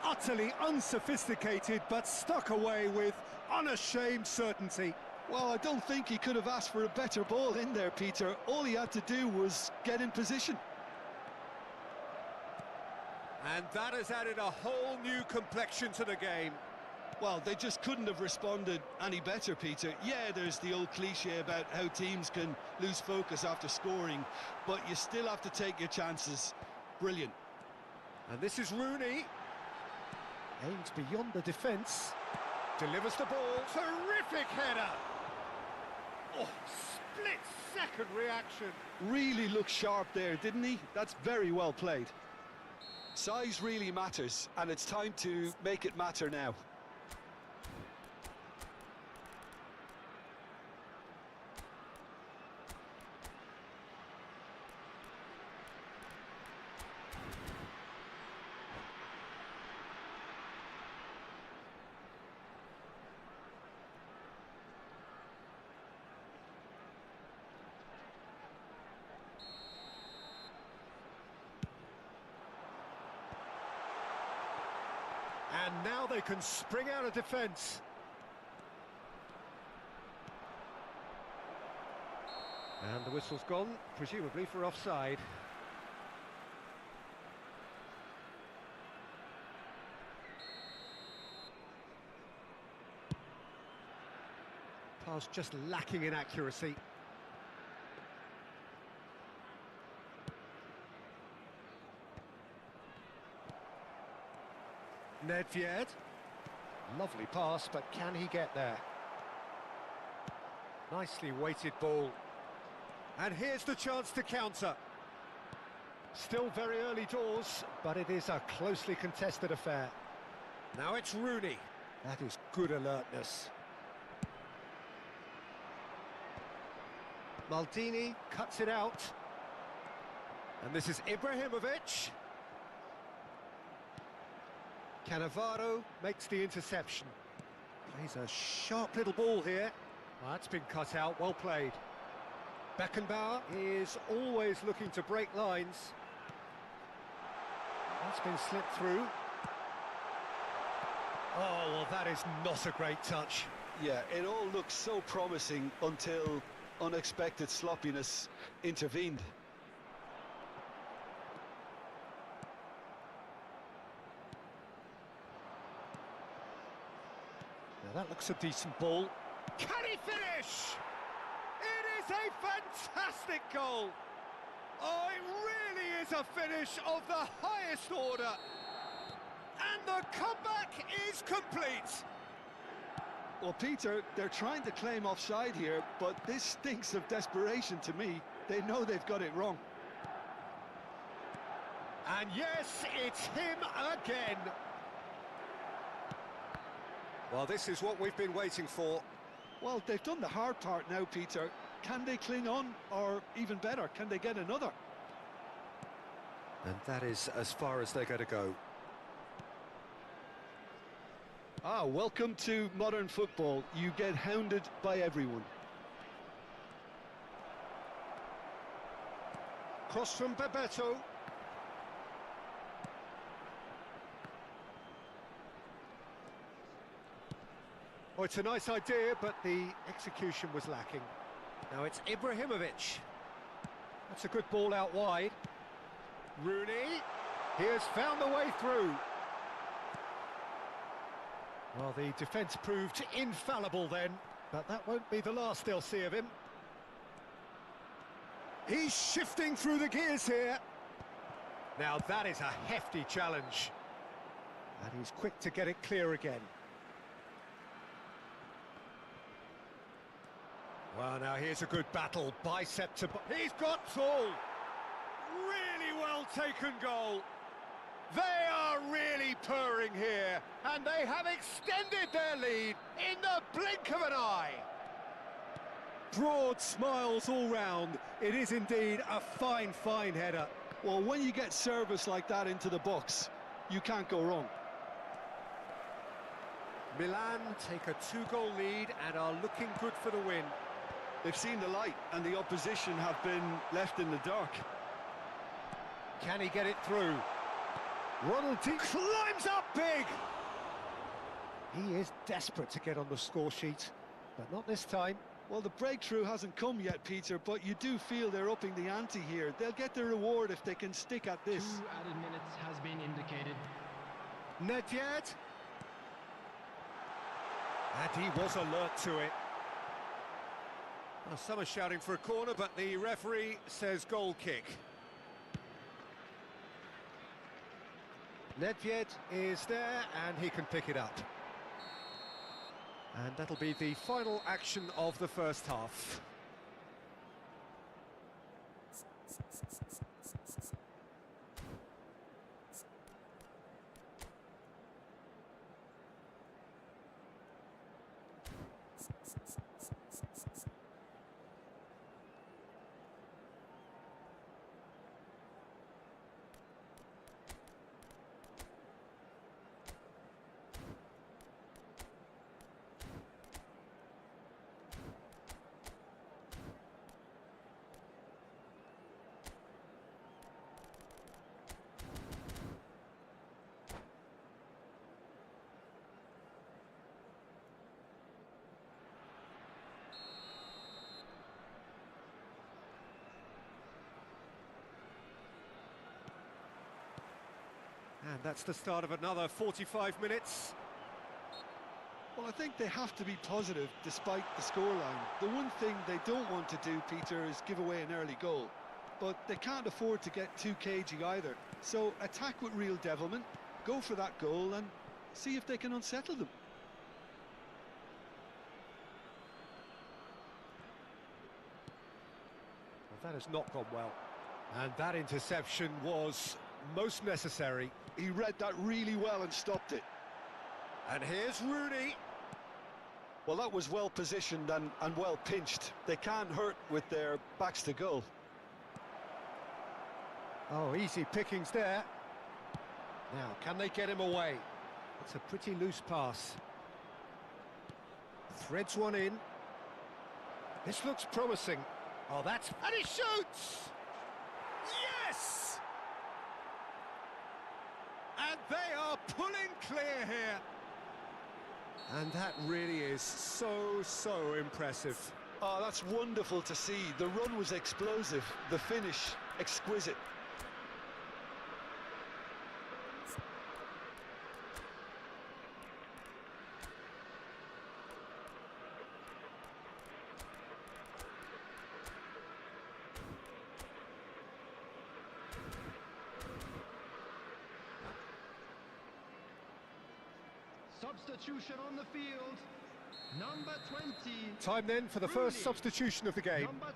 Utterly unsophisticated, but stuck away with unashamed certainty. Well, I don't think he could have asked for a better ball in there, Peter. All he had to do was get in position. And that has added a whole new complexion to the game. Well, they just couldn't have responded any better, Peter. Yeah, there's the old cliche about how teams can lose focus after scoring, but you still have to take your chances. Brilliant. And this is Rooney. Aims beyond the defence. Delivers the ball. Terrific header. Oh, split-second reaction. Really looked sharp there, didn't he? That's very well played. Size really matters, and it's time to make it matter now. And now they can spring out of defence. And the whistle's gone, presumably for offside. Pass just lacking in accuracy. Nedved. Lovely pass, but can he get there? Nicely weighted ball. And here's the chance to counter. Still very early doors, but it is a closely contested affair. Now it's Rooney. That is good alertness. Maldini cuts it out. And this is Ibrahimovic. Cannavaro makes the interception. Plays a sharp little ball here. Well, that's been cut out, well played. Beckenbauer is always looking to break lines. That's been slipped through. Oh, well, that is not a great touch. Yeah, it all looks so promising until unexpected sloppiness intervened. Now that looks a decent ball. Can he finish? It is a fantastic goal. Oh, it really is a finish of the highest order. And the comeback is complete. Well, Peter, they're trying to claim offside here, but this stinks of desperation to me. They know they've got it wrong. And yes, it's him again. Well, this is what we've been waiting for. Well, they've done the hard part now, Peter. Can they cling on, or even better, can they get another? And that is as far as they're going to go. Ah, welcome to modern football. You get hounded by everyone. Cross from Bebeto. Oh, it's a nice idea, but the execution was lacking. Now it's Ibrahimovic. That's a good ball out wide. Rooney, he has found the way through. Well, the defence proved infallible then, but that won't be the last they'll see of him. He's shifting through the gears here. Now that is a hefty challenge. And he's quick to get it clear again. Well, now here's a good battle, bicep to... He's got tall! Really well taken goal. They are really purring here, and they have extended their lead in the blink of an eye. Broad smiles all round. It is indeed a fine, fine header. Well, when you get service like that into the box, you can't go wrong. Milan take a 2-goal lead and are looking good for the win. They've seen the light, and the opposition have been left in the dark. Can he get it through? Ronald climbs up big! He is desperate to get on the score sheet, but not this time. Well, the breakthrough hasn't come yet, Peter, but you do feel they're upping the ante here. They'll get their reward if they can stick at this. 2 added minutes has been indicated. Nedved. And he was alert to it. Well, some are shouting for a corner, but the referee says goal kick. Nedved is there, and he can pick it up. And that'll be the final action of the first half. And that's the start of another 45 minutes. Well, I think they have to be positive despite the scoreline. The one thing they don't want to do, Peter, is give away an early goal. But they can't afford to get too cagey either. So attack with real devilment, go for that goal and see if they can unsettle them. Well, that has not gone well. And that interception was most necessary. He read that really well and stopped it. And here's Rooney. Well, that was well positioned and well pinched. They can't hurt with their backs to goal. Oh, easy pickings there. Now, can they get him away? It's a pretty loose pass. Threads one in. This looks promising. Oh, that's... And he shoots! Yes! And they are pulling clear here. And that really is so impressive. Oh, that's wonderful to see. The run was explosive, the finish exquisite. Substitution on the field. Number 20. Time then for the first substitution of the game. Number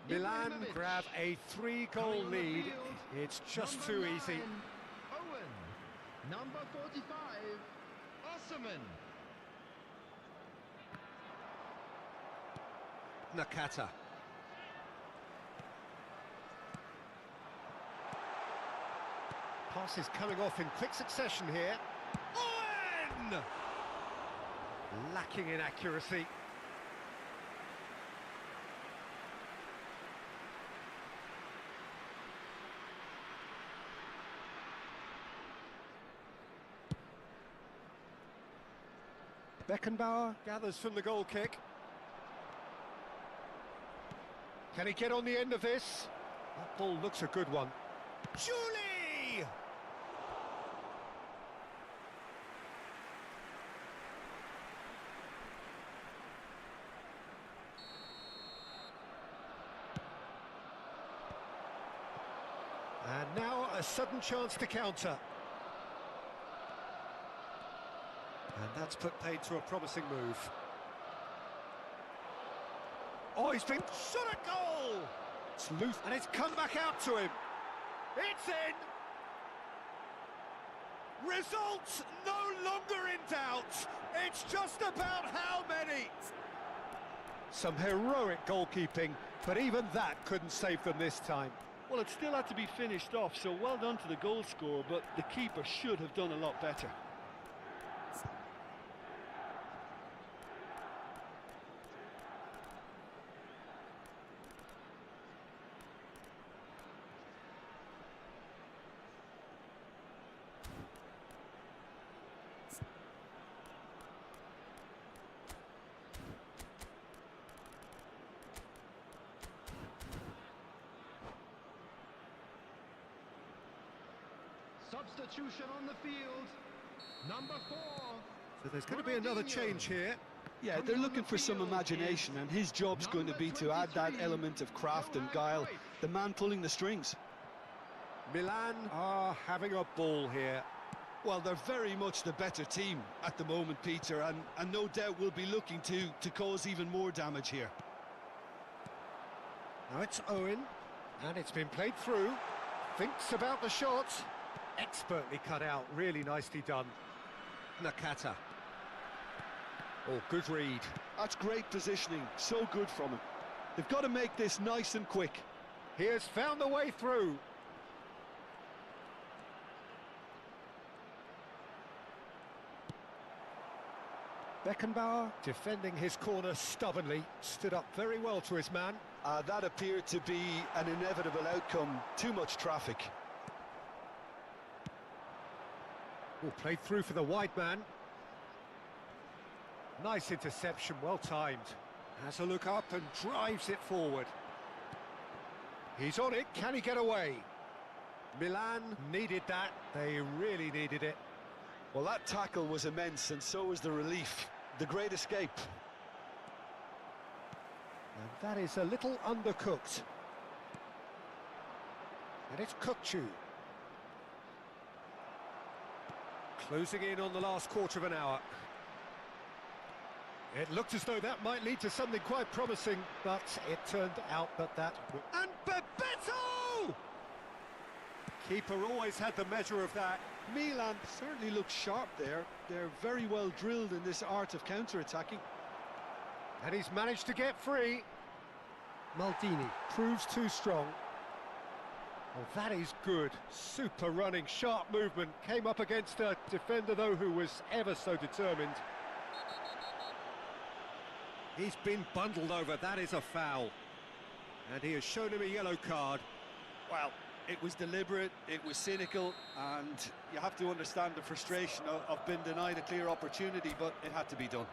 10. Milan Ibrahimovic. grab a 3-goal Coming on the lead. field. It's just Number too 9, easy. Owen. Number 45. Osman. Nakata. Passes coming off in quick succession here. Owen! Lacking in accuracy. Beckenbauer gathers from the goal kick. Can he get on the end of this? That ball looks a good one. Julie! And now a sudden chance to counter. And that's put paid to a promising move. Oh, he's been shot at goal! It's loose, and it's come back out to him. It's in! Results no longer in doubt. It's just about how many. Some heroic goalkeeping, but even that couldn't save them this time. Well, it still had to be finished off, so well done to the goal scorer, but the keeper should have done a lot better. Substitution on the field. Number 4. So there's going to be another change here. Yeah, they're looking for some imagination, and his job's going to be to add that element of craft and guile, the man pulling the strings. Milan are having a ball here. Well, they're very much the better team at the moment, Peter, and no doubt will be looking to cause even more damage here. Now it's Owen, and it's been played through. Thinks about the shot. Expertly cut out, really nicely done. Nakata. Oh, good read. That's great positioning, so good from him. They've got to make this nice and quick. He has found the way through. Beckenbauer, defending his corner stubbornly, stood up very well to his man. That appeared to be an inevitable outcome. Too much traffic. Oh, played through for the wide man. Nice interception, well timed. Has a look up and drives it forward. He's on it, can he get away? Milan needed that, they really needed it. Well, that tackle was immense, and so was the relief. The great escape. And that is a little undercooked. And it's Kukcu. Closing in on the last quarter of an hour. It looked as though that might lead to something quite promising, but it turned out that And Bebeto! Keeper always had the measure of that. Milan certainly looks sharp there. They're very well drilled in this art of counter-attacking. And he's managed to get free. Maldini proves too strong. Well, that is good. Super running, sharp movement. Came up against a defender, though, who was ever so determined. He's been bundled over. That is a foul. And he has shown him a yellow card. Well, it was deliberate, it was cynical, and you have to understand the frustration of being denied a clear opportunity, but it had to be done.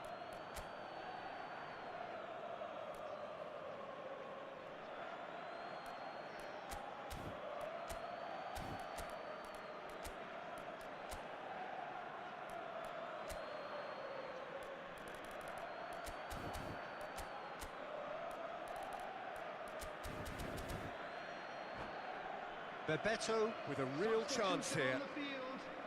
Bebeto with a real chance here.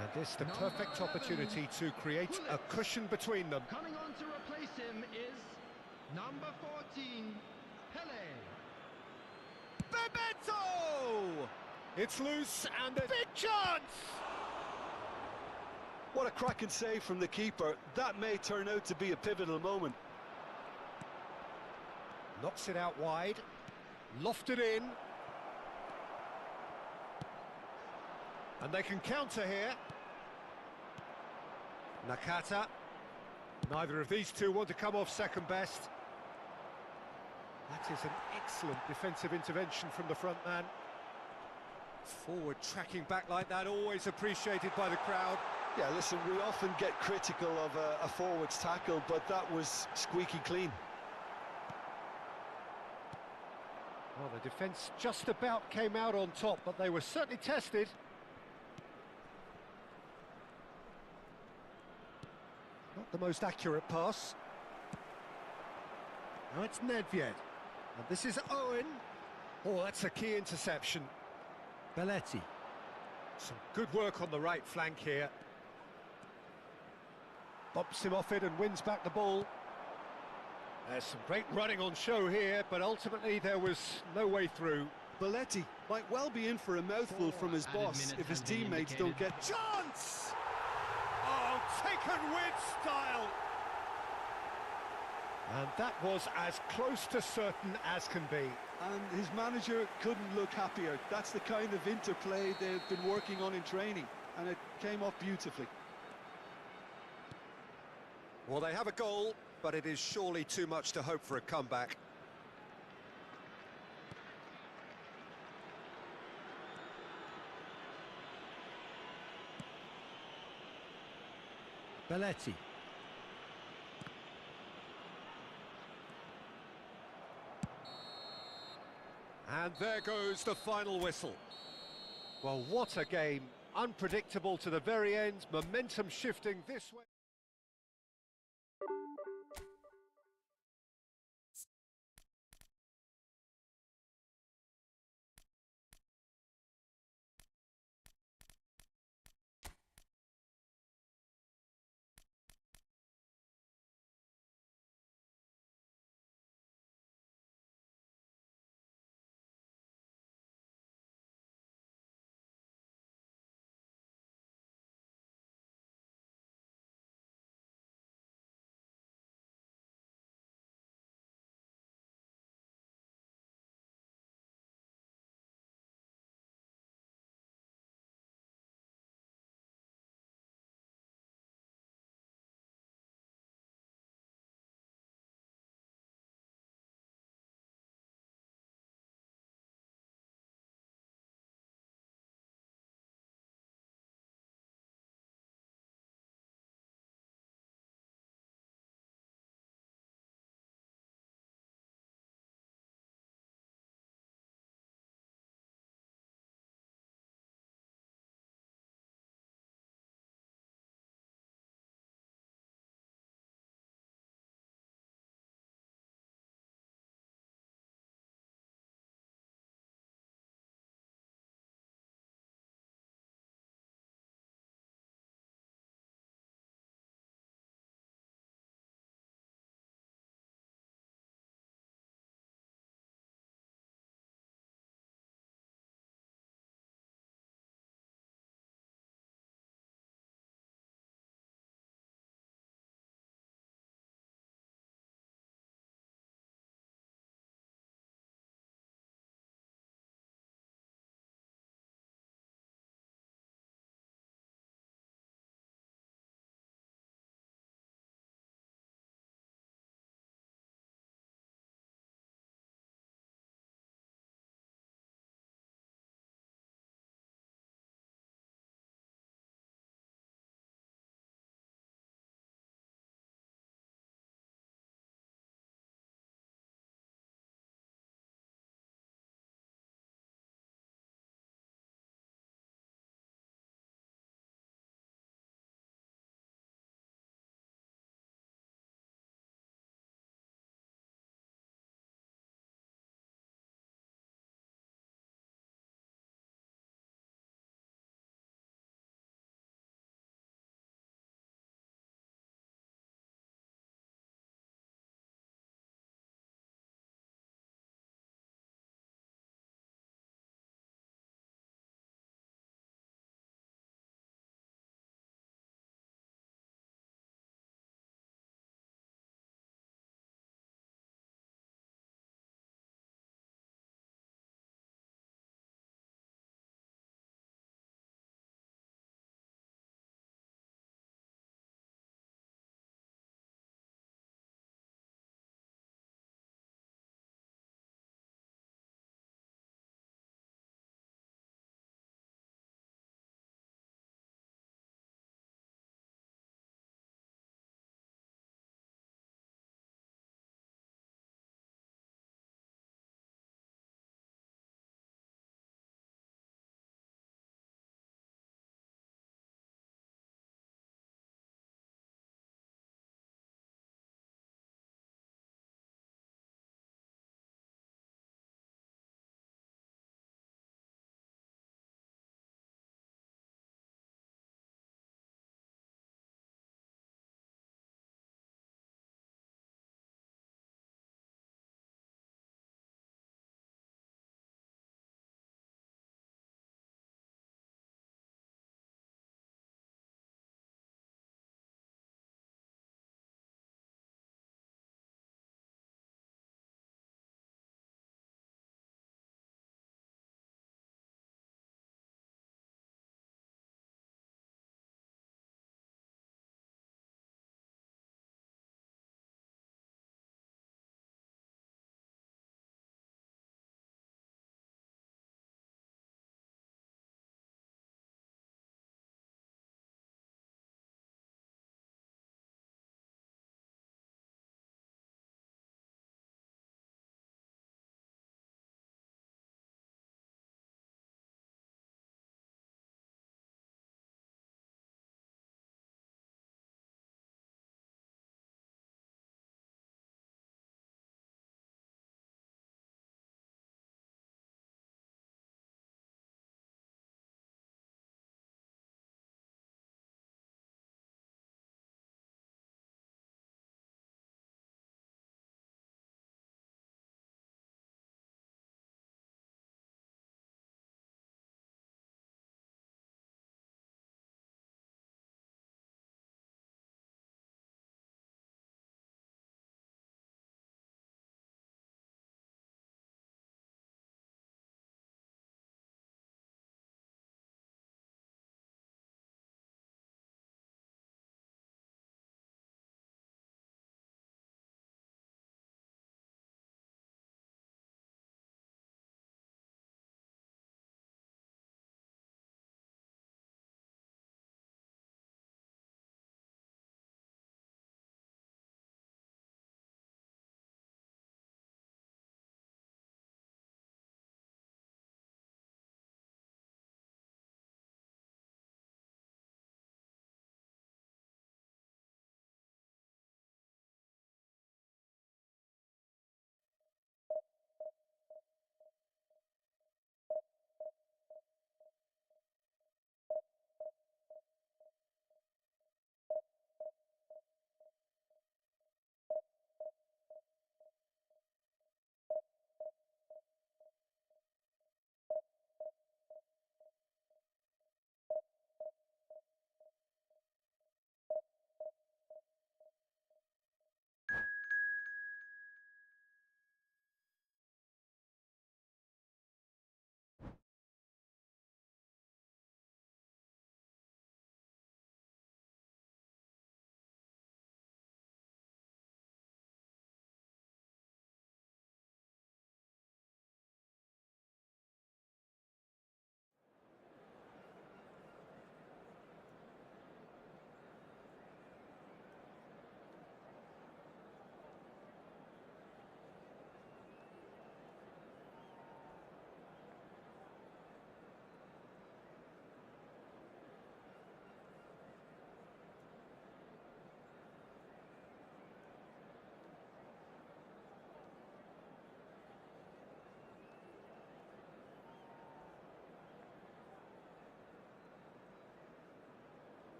And this the perfect opportunity to create a cushion between them. Coming on to replace him is number 14, Pele. Bebeto! It's loose and a big chance! What a cracking save from the keeper. That may turn out to be a pivotal moment. Knocks it out wide. Lofted in. And they can counter here. Nakata. Neither of these two want to come off second best. That is an excellent defensive intervention from the front man. Forward tracking back like that, always appreciated by the crowd. Yeah, listen, we often get critical of a forward's tackle, but that was squeaky clean. Well, the defence just about came out on top, but they were certainly tested. Not the most accurate pass. Now it's Nedved. And this is Owen. Oh, that's a key interception. Belletti. Some good work on the right flank here. Bumps him off it and wins back the ball. There's some great running on show here, but ultimately there was no way through. Belletti might well be in for a mouthful from his boss if his teammates don't get... Chance! Oh, taken with style! And that was as close to certain as can be. And his manager couldn't look happier. That's the kind of interplay they've been working on in training, and it came off beautifully. Well, they have a goal, but it is surely too much to hope for a comeback. Belletti. And there goes the final whistle. Well, what a game. Unpredictable to the very end, momentum shifting this way.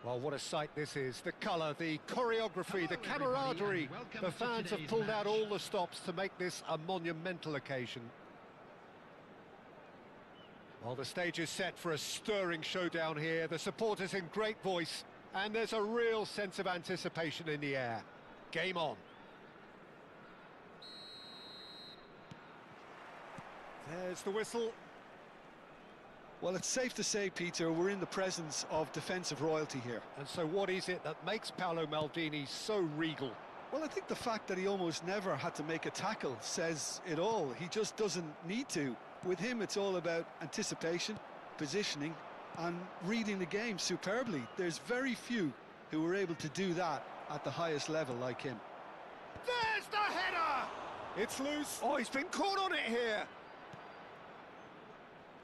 Well, what a sight this is. The colour, the choreography, the Hello, everybody, camaraderie. and welcome The to fans have today's pulled out match. all the stops to make this a monumental occasion. Well, the stage is set for a stirring showdown here. The supporters in great voice, and there's a real sense of anticipation in the air. Game on. There's the whistle. Well, it's safe to say, Peter, we're in the presence of defensive royalty here. And so what is it that makes Paolo Maldini so regal? Well, I think the fact that he almost never had to make a tackle says it all. He just doesn't need to. With him, it's all about anticipation, positioning, and reading the game superbly. There's very few who were able to do that at the highest level like him. There's the header! It's loose. Oh, he's been caught on it here.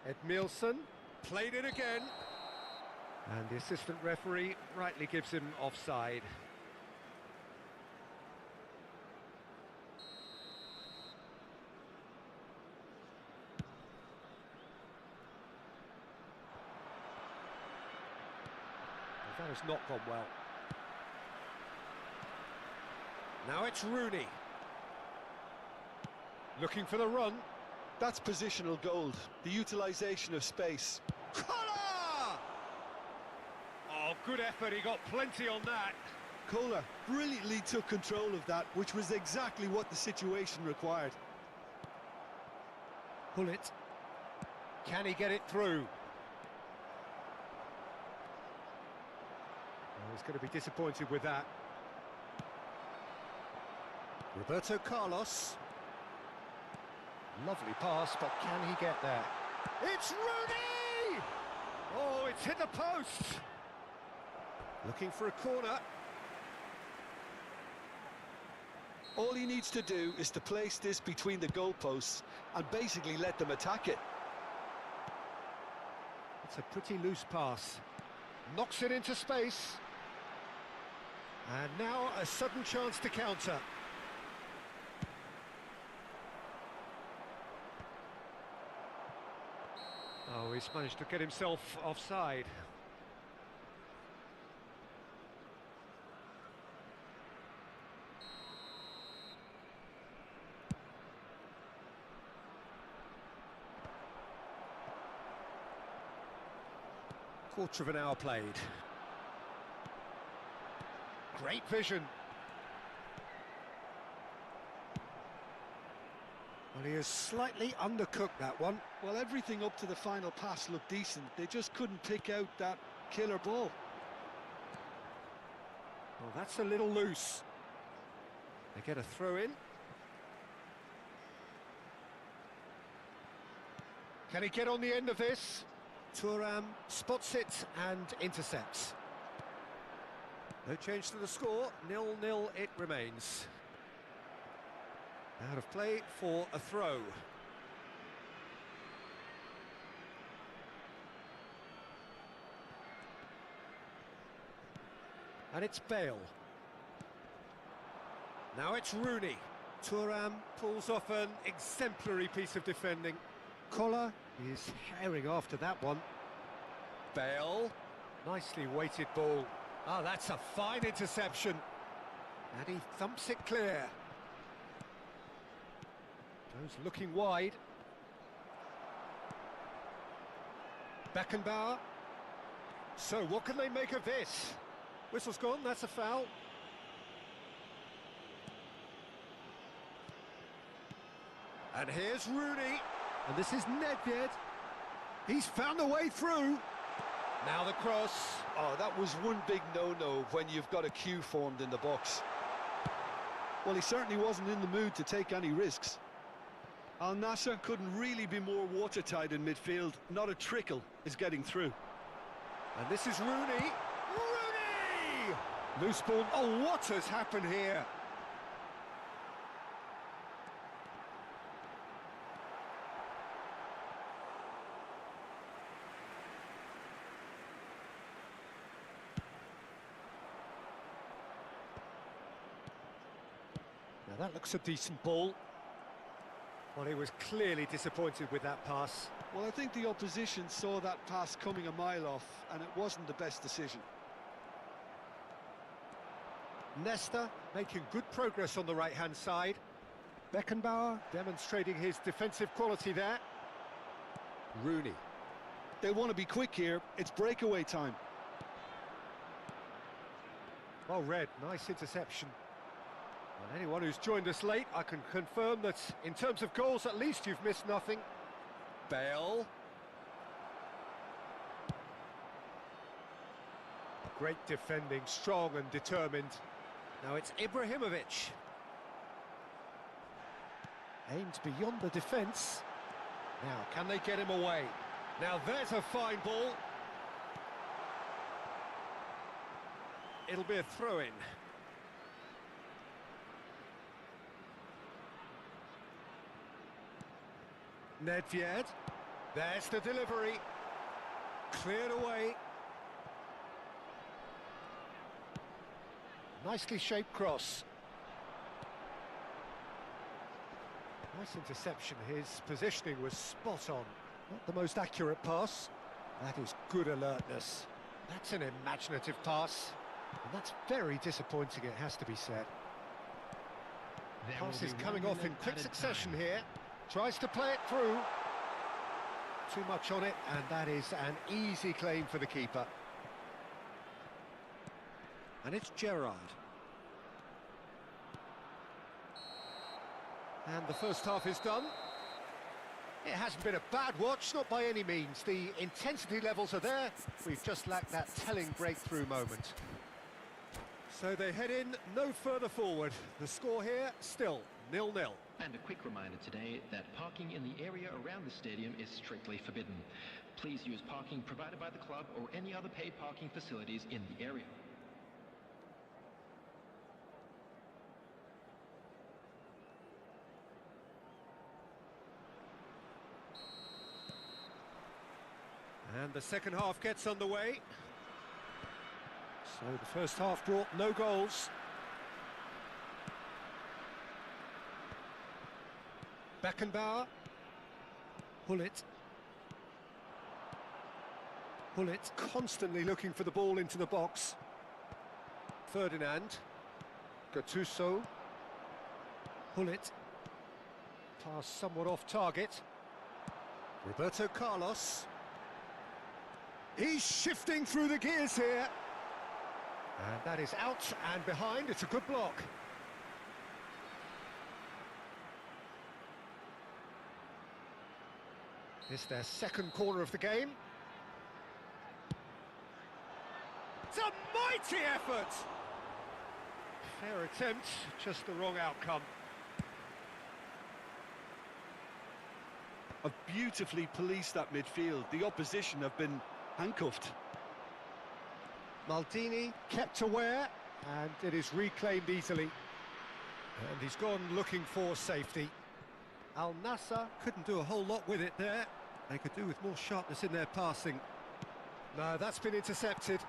Edmilson played it again. And the assistant referee rightly gives him offside. Well, that has not gone well. Now it's Rooney. Looking for the run. That's positional gold, the utilisation of space. Kola! Oh, good effort, he got plenty on that. Kohler brilliantly took control of that, which was exactly what the situation required. Pull it. Can he get it through? Oh, he's going to be disappointed with that. Roberto Carlos. Lovely pass, but can he get there? It's Rooney! Oh, it's hit the post. Looking for a corner. All he needs to do is to place this between the goalposts and basically let them attack it. It's a pretty loose pass. Knocks it into space. And now a sudden chance to counter. Oh, he's managed to get himself offside. Quarter of an hour played. Great vision. Well, he has slightly undercooked that one. Well, everything up to the final pass looked decent. They just couldn't pick out that killer ball. Well, that's a little loose. They get a throw in. Can he get on the end of this? Thuram spots it and intercepts. No change to the score, 0-0 it remains. Out of play for a throw. And it's Bale. Now it's Rooney. Thuram pulls off an exemplary piece of defending. Kola is herring after that one. Bale. Nicely weighted ball. Ah, that's a fine interception. And he thumps it clear. Goes looking wide. Beckenbauer. So what can they make of this? Whistle's gone, that's a foul. And here's Rooney. And this is Nedved. He's found a way through. Now the cross. Oh, that was one big no-no when you've got a queue formed in the box. Well, he certainly wasn't in the mood to take any risks. Al Nassr couldn't really be more watertight in midfield. Not a trickle is getting through. And this is Rooney. Rooney! Loose ball. Oh, what has happened here? Now that looks a decent ball. Well, he was clearly disappointed with that pass. Well, I think the opposition saw that pass coming a mile off, and it wasn't the best decision. Nesta making good progress on the right-hand side. Beckenbauer demonstrating his defensive quality there. Rooney. They want to be quick here. It's breakaway time. Well read, nice interception. And anyone who's joined us late, I can confirm that in terms of goals, at least you've missed nothing. Bale. Great defending, strong and determined. Now it's Ibrahimovic. Aimed beyond the defence. Now, can they get him away? Now there's a fine ball. It'll be a throw-in. Nedved. There's the delivery. Cleared away. Nicely shaped cross. Nice interception. His positioning was spot on. Not the most accurate pass. That is good alertness. That's an imaginative pass. And that's very disappointing, it has to be said. Pass is coming off in quick succession here. Tries to play it through. Too much on it, and that is an easy claim for the keeper. And it's Gerrard. And the first half is done. It hasn't been a bad watch, not by any means. The intensity levels are there. We've just lacked that telling breakthrough moment. So they head in no further forward. The score here, still 0-0. And a quick reminder today that parking in the area around the stadium is strictly forbidden. Please use parking provided by the club or any other paid parking facilities in the area. And the second half gets underway. So the first half brought no goals. Beckenbauer. Hullet. Hullet constantly looking for the ball into the box. Ferdinand. Gattuso. Hullet. Pass somewhat off target. Roberto Carlos. He's shifting through the gears here. And that is out and behind. It's a good block. It's their second corner of the game. It's a mighty effort! Fair attempt, just the wrong outcome. Have beautifully policed that midfield. The opposition have been handcuffed. Maldini kept aware, and it is reclaimed easily. And he's gone looking for safety. Al Nassr couldn't do a whole lot with it there. They could do with more sharpness in their passing. No, that's been intercepted.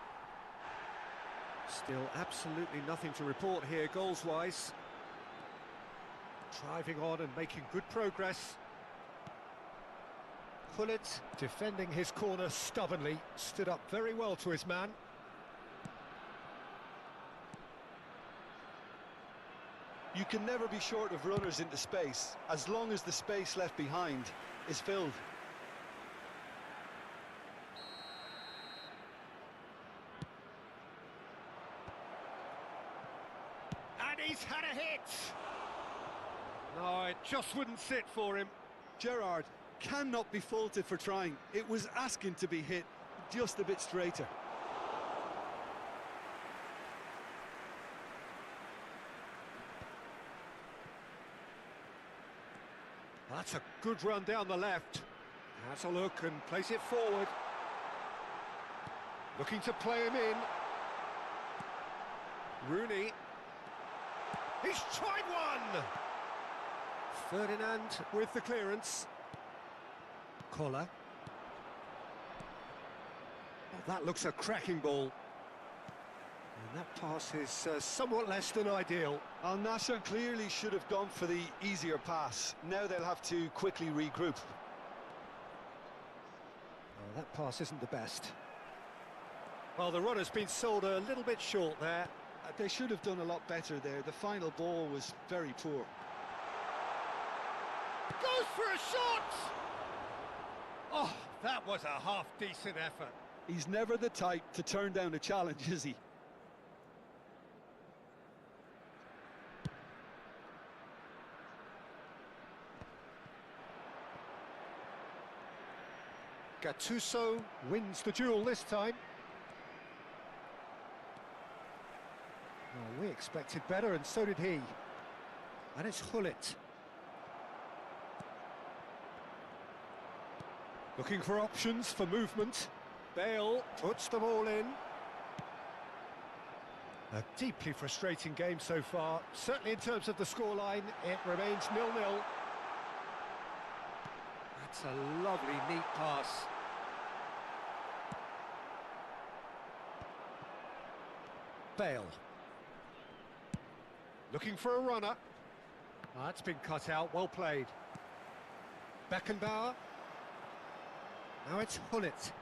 Still absolutely nothing to report here goals-wise. Driving on and making good progress. Hullet defending his corner stubbornly, stood up very well to his man. You can never be short of runners into space, as long as the space left behind is filled. And he's had a hit! No, it just wouldn't sit for him. Gerrard cannot be faulted for trying. It was asking to be hit just a bit straighter. That's a good run down the left. Has a look and plays it forward. Looking to play him in. Rooney. He's tried one! Ferdinand with the clearance. Collar. Oh, that looks a cracking ball. And that pass is somewhat less than ideal. Al Nassr clearly should have gone for the easier pass. Now they'll have to quickly regroup. Oh, that pass isn't the best. Well, the runner's been sold a little bit short there. They should have done a lot better there. The final ball was very poor. Goes for a shot! Oh, that was a half-decent effort. He's never the type to turn down a challenge, is he? Gattuso wins the duel this time. Well, we expected better, and so did he. And it's Hullet. Looking for options for movement. Bale puts the ball in. A deeply frustrating game so far. Certainly in terms of the scoreline, it remains 0-0. That's a lovely, neat pass. Bale. Looking for a runner. That's been cut out, well played. Beckenbauer. Now it's Hullet.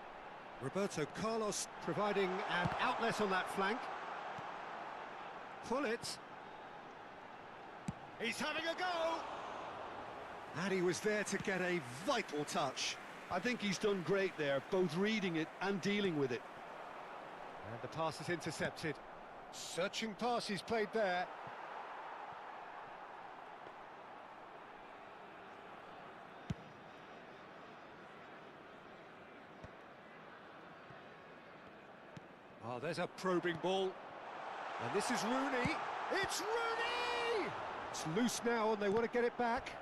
Roberto Carlos providing an outlet on that flank. Hullet. He's having a go! And he was there to get a vital touch. I think he's done great there, both reading it and dealing with it. And the pass is intercepted. Searching pass he's played there. Oh, there's a probing ball. And this is Rooney. It's Rooney! It's loose now and they want to get it back.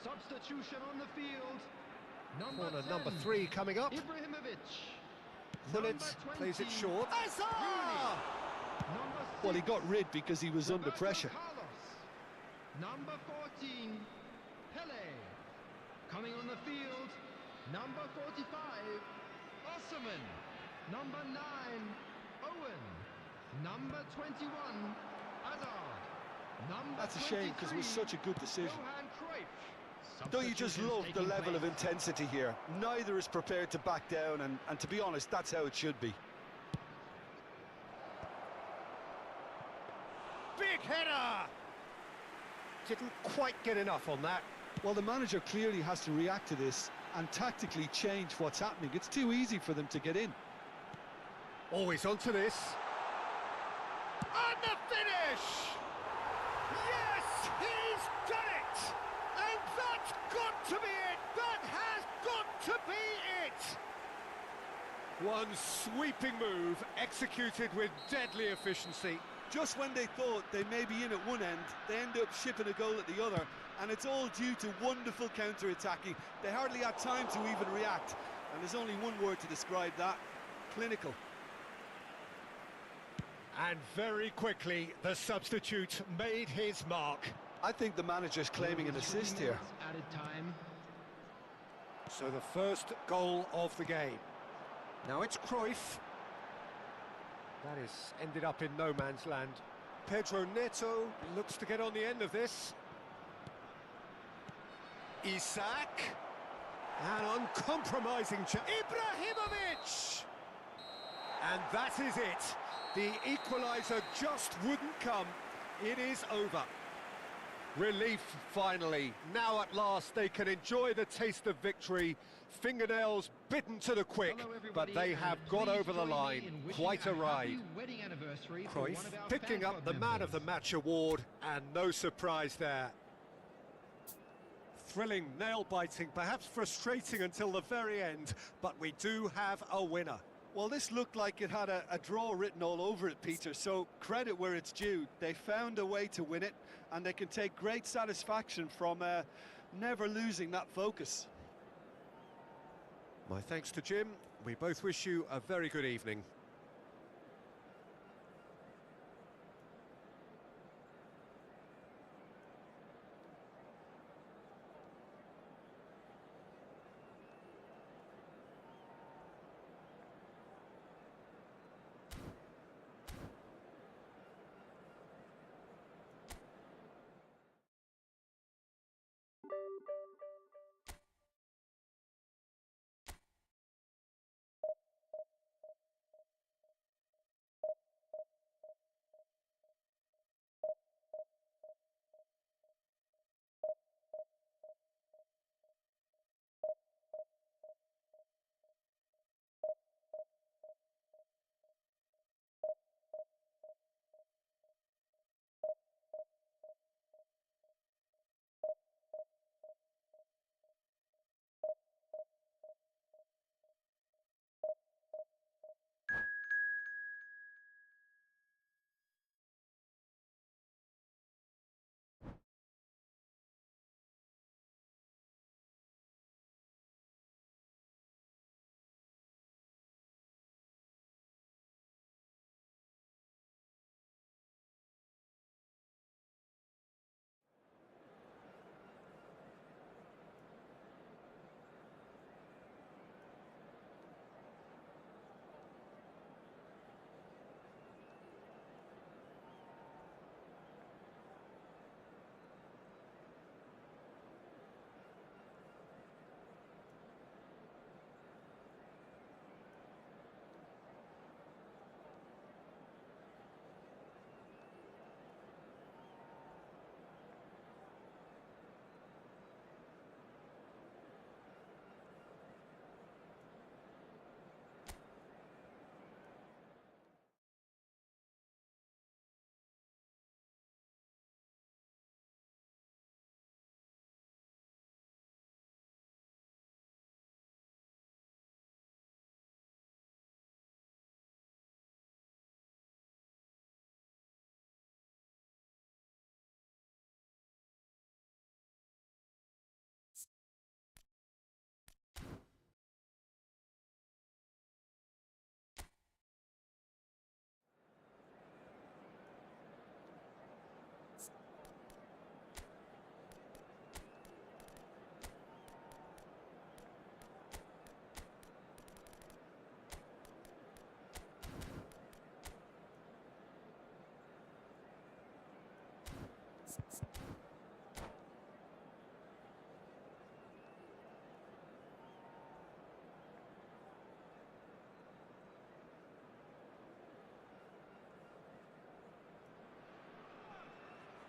Substitution on the field. Corner number 3 coming up. Ibrahimovic. Hullet plays it short. Well, he got rid because he was under pressure. Carlos. Number 14, Pele. Coming on the field, number 45, Osman. Number 9, Owen. Number 21, Hazard. Number That's a shame because it was such a good decision. Johan Cruyff. Don't you just love the Substitutions level of taking intensity here? Neither is prepared to back down, and to be honest, that's how it should be. Big header! Didn't quite get enough on that. Well, the manager clearly has to react to this and tactically change what's happening. It's too easy for them to get in. Always onto this. And the finish! Yes, he's done it! And that's got to be it! That has got to be it! One sweeping move, executed with deadly efficiency. Just when they thought they may be in at one end, they end up shipping a goal at the other, and it's all due to wonderful counter-attacking. They hardly had time to even react, and there's only one word to describe that: clinical. And very quickly, the substitute made his mark. I think the manager's claiming an assist here. Added time. So the first goal of the game. Now it's Cruyff. That is ended up in no man's land. Pedro Neto looks to get on the end of this. Isak. An uncompromising Ibrahimovic! And that is it. The equaliser just wouldn't come. It is over. Relief, finally. Now at last they can enjoy the taste of victory. Fingernails bitten to the quick, but they have got over the line. Quite a ride. Cruyff picking up the Man of the Match award, and no surprise there. Thrilling, nail-biting, perhaps frustrating until the very end, but we do have a winner. Well, this looked like it had a draw written all over it, Peter, so credit where it's due. They found a way to win it, and they can take great satisfaction from never losing that focus. My thanks to Jim. We both wish you a very good evening.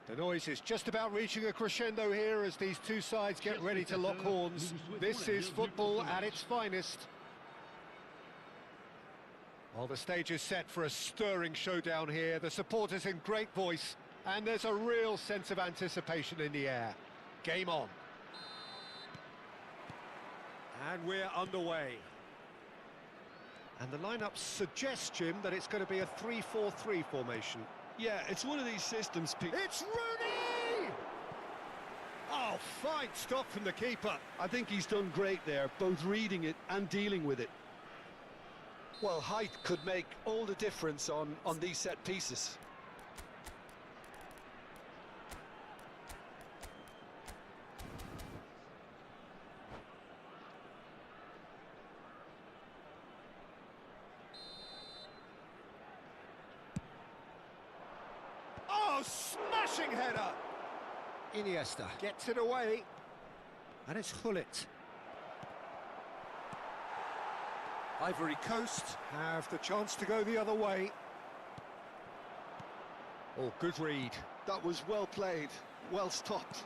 The noise is just about reaching a crescendo here as these two sides get ready to lock horns. This is football at its finest. Well, the stage is set for a stirring showdown here. The supporters in great voice, and there's a real sense of anticipation in the air. Game on. And we're underway. And the lineup suggests, Jim, that it's going to be a 3-4-3 formation. Yeah, it's one of these systems, Pete. It's Rooney! Oh, fine stop from the keeper. I think he's done great there, both reading it and dealing with it. Well, height could make all the difference on these set pieces. Oh, smashing header! Iniesta gets it away. And it's Hullet. Ivory Coast have the chance to go the other way. Oh, good read. That was well played, well stopped.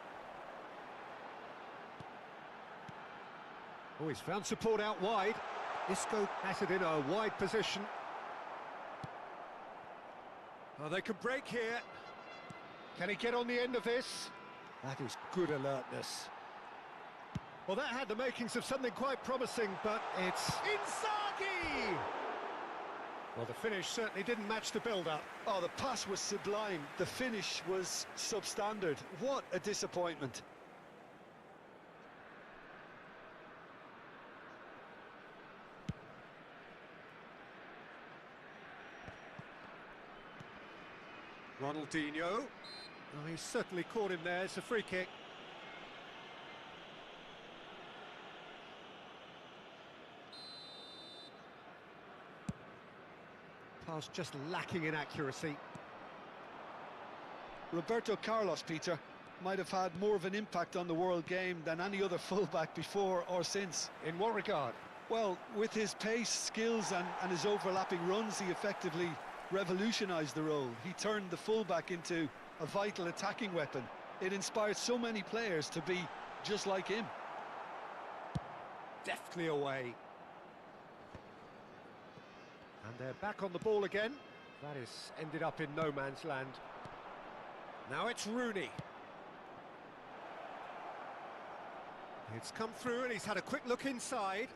Oh, he's found support out wide. Isco has it in a wide position. Oh, they could break here. Can he get on the end of this? That is good alertness. Well, that had the makings of something quite promising, but it's Inzaghi! Well, the finish certainly didn't match the build-up. Oh, the pass was sublime. The finish was substandard. What a disappointment. Ronaldinho. Oh, he's certainly caught him there. It's a free kick. Pass just lacking in accuracy. Roberto Carlos, Peter, might have had more of an impact on the world game than any other fullback before or since. In what regard? Well, with his pace, skills and his overlapping runs, he effectively revolutionised the role. He turned the fullback into a vital attacking weapon. It inspired so many players to be just like him. Deftly away. And they're back on the ball again. That is ended up in no man's land. Now it's Rooney. It's come through and he's had a quick look inside.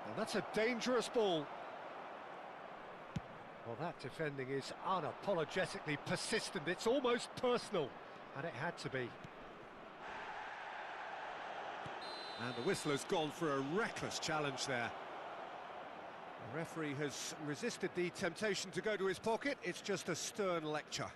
Well, that's a dangerous ball. Well, that defending is unapologetically persistent. It's almost personal, and it had to be. And the whistle has gone for a reckless challenge there. The referee has resisted the temptation to go to his pocket. It's just a stern lecture.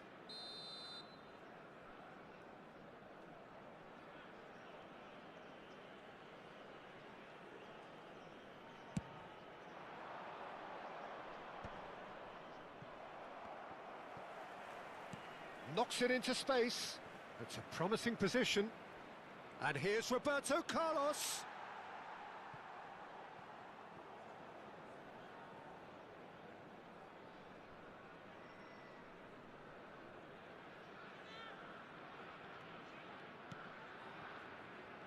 Knocks it into space. It's a promising position. And here's Roberto Carlos.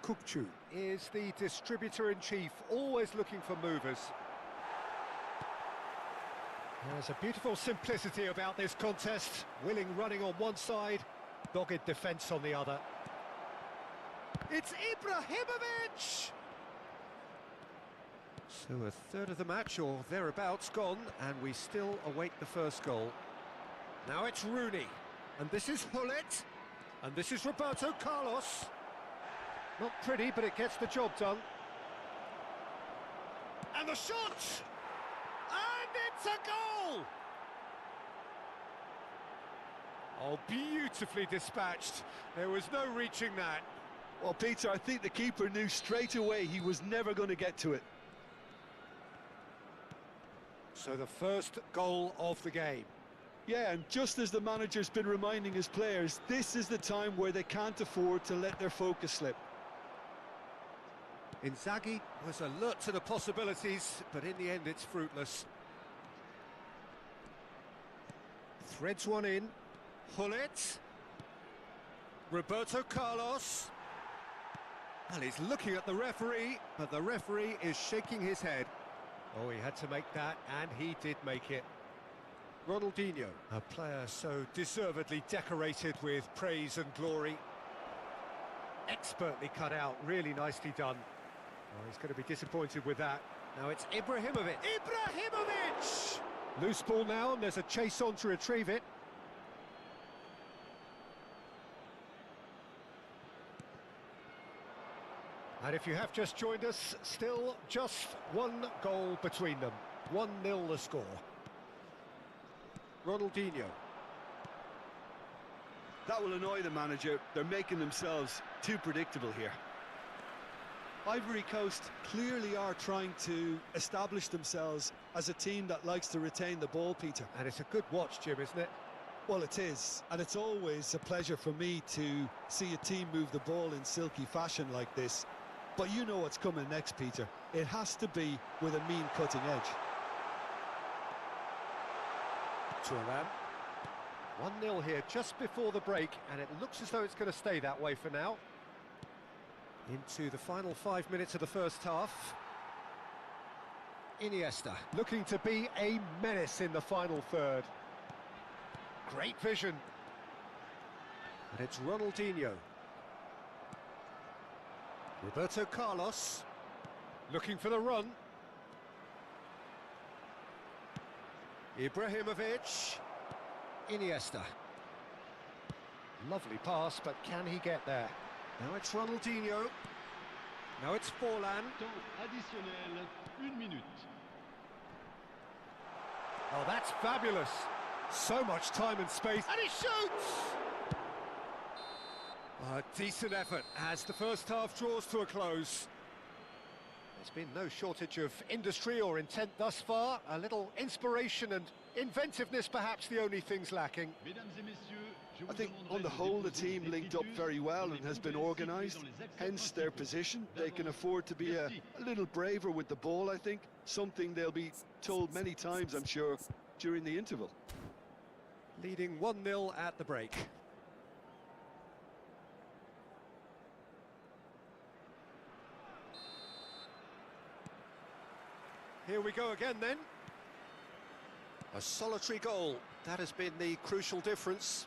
Kukçu is the distributor-in-chief, always looking for movers. There's a beautiful simplicity about this contest. Willing running on one side, dogged defence on the other. It's Ibrahimovic! So a third of the match, or thereabouts, gone, and we still await the first goal. Now it's Rooney, and this is Hullet, and this is Roberto Carlos. Not pretty, but it gets the job done. And the shot! And it's a goal! Oh, beautifully dispatched. There was no reaching that. Well, Peter, I think the keeper knew straight away he was never going to get to it. So the first goal of the game. Yeah, and just as the manager's been reminding his players, this is the time where they can't afford to let their focus slip. Inzaghi was alert to the possibilities, but in the end it's fruitless. Threads one in. Hullet. Roberto Carlos. Well, he's looking at the referee, but the referee is shaking his head. Oh, he had to make that, and he did make it. Ronaldinho, a player so deservedly decorated with praise and glory. Expertly cut out, really nicely done. Oh, he's going to be disappointed with that. Now it's Ibrahimovic. Ibrahimovic! Loose ball now, and there's a chase on to retrieve it. And if you have just joined us, still just one goal between them. 1-0 the score. Ronaldinho. That will annoy the manager. They're making themselves too predictable here. Ivory Coast clearly are trying to establish themselves as a team that likes to retain the ball, Peter. And it's a good watch, Jim, isn't it? Well, it is, and it's always a pleasure for me to see a team move the ball in silky fashion like this. But you know what's coming next, Peter. It has to be with a mean cutting edge. Thuram. 1-0 here just before the break, and it looks as though it's going to stay that way for now. Into the final 5 minutes of the first half. Iniesta looking to be a menace in the final third. Great vision. And it's Ronaldinho. Roberto Carlos looking for the run. Ibrahimovic. Iniesta. Lovely pass, but can he get there? Now it's Ronaldinho. Now it's Forlan. Temps additionnel, 1 minute. Oh, that's fabulous. So much time and space. And he shoots! A decent effort as the first half draws to a close. There's been no shortage of industry or intent thus far. A little inspiration and inventiveness, perhaps the only things lacking. Mesdames et messieurs, je vous I think demanderai on the de whole the déposer team vos linked up écritures very well sur and les has been poubelles organised, situées dans les axes hence their principaux. position. They can D'avance. afford to be a Merci. little braver with the ball, I think. Something they'll be told many times, I'm sure, during the interval. Leading 1-0 at the break. Here we go again then. A solitary goal. That has been the crucial difference.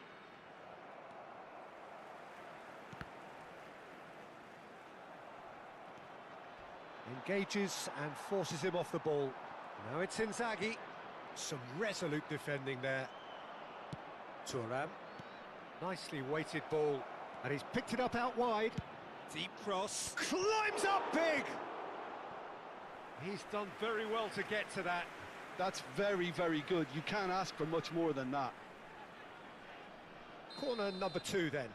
Engages and forces him off the ball. Now it's Inzaghi. Some resolute defending there. Thuram. Nicely weighted ball. And he's picked it up out wide. Deep cross. Climbs up big! He's done very well to get to that. That's very, very good. You can't ask for much more than that. Corner number 2 then.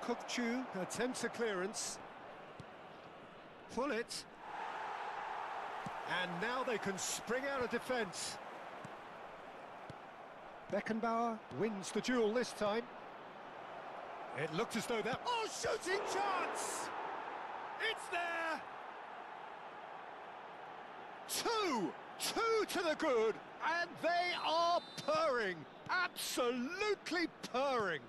Kukçu attempts a clearance. Pull it. And now they can spring out of defence. Beckenbauer wins the duel this time. It looked as though that... Oh, shooting chance! It's there! 2 to the good, and they are purring. Absolutely purring.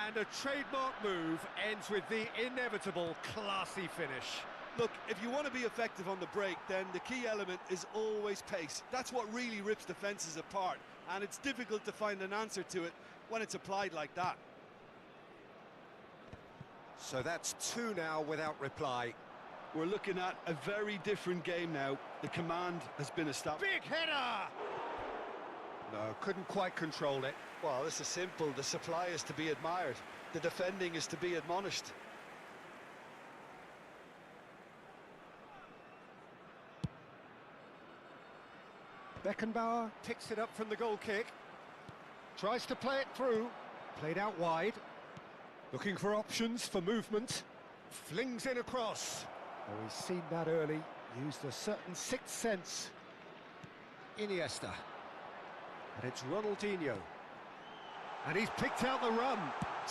And a trademark move ends with the inevitable classy finish. Look, if you want to be effective on the break, then the key element is always pace. That's what really rips defences apart, and it's difficult to find an answer to it when it's applied like that. So that's 2 now without reply. We're looking at a very different game now. The command has been established. Big header! No, couldn't quite control it. Well, this is simple. The supply is to be admired. The defending is to be admonished. Beckenbauer picks it up from the goal kick. Tries to play it through. Played out wide. Looking for options for movement. Flings in across. Oh, he's seen that early. Used a certain sixth sense. Iniesta. And it's Ronaldinho. And he's picked out the run.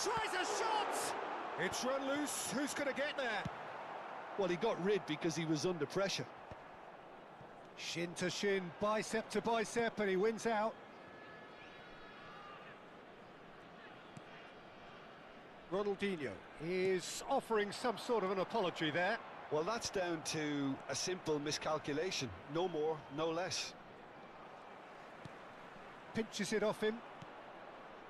Tries a shot! It's run loose. Who's going to get there? Well, he got rid because he was under pressure. Shin to shin, bicep to bicep, and he wins out. Ronaldinho is offering some sort of an apology there. Well, that's down to a simple miscalculation. No more, no less. Pinches it off him.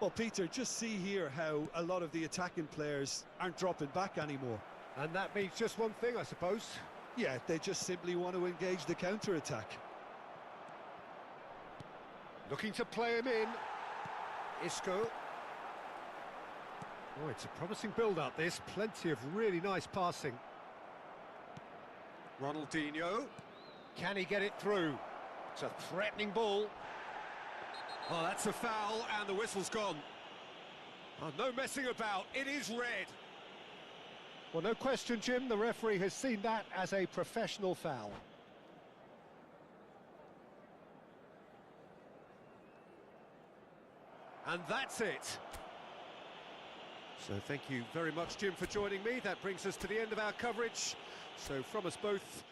Well, Peter, just see here how a lot of the attacking players aren't dropping back anymore. And that means just one thing, I suppose. Yeah, they just simply want to engage the counter-attack. Looking to play him in. Isco. Oh, it's a promising build-up, this. Plenty of really nice passing. Ronaldinho. Can he get it through? It's a threatening ball. Oh, that's a foul, and the whistle's gone. Oh, no messing about, it is red. Well, no question, Jim, the referee has seen that as a professional foul. And that's it. So thank you very much, Jim, for joining me. That brings us to the end of our coverage. So from us both...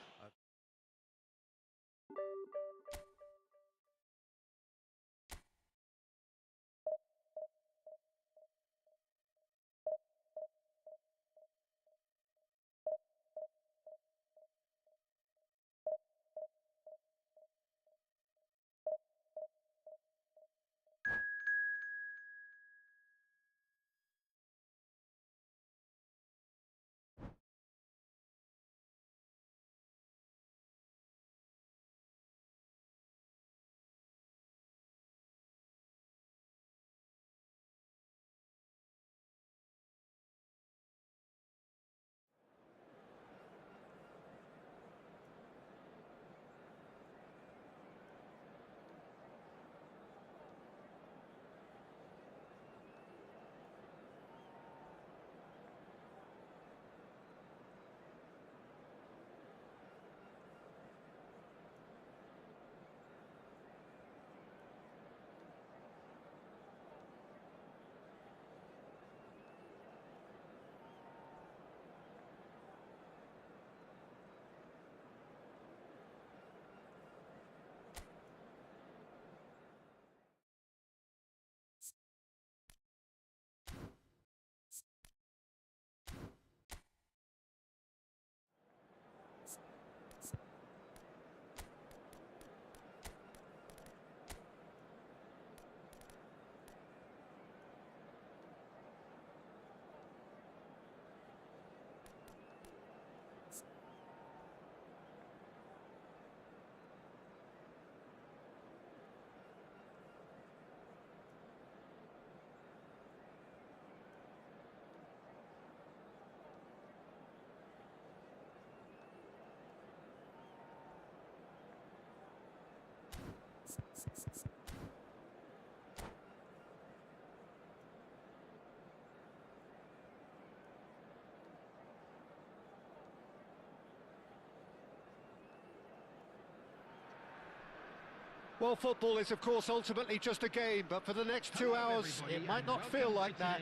Well, football is, of course, ultimately just a game, but for the next 2 hours, it might not feel like that.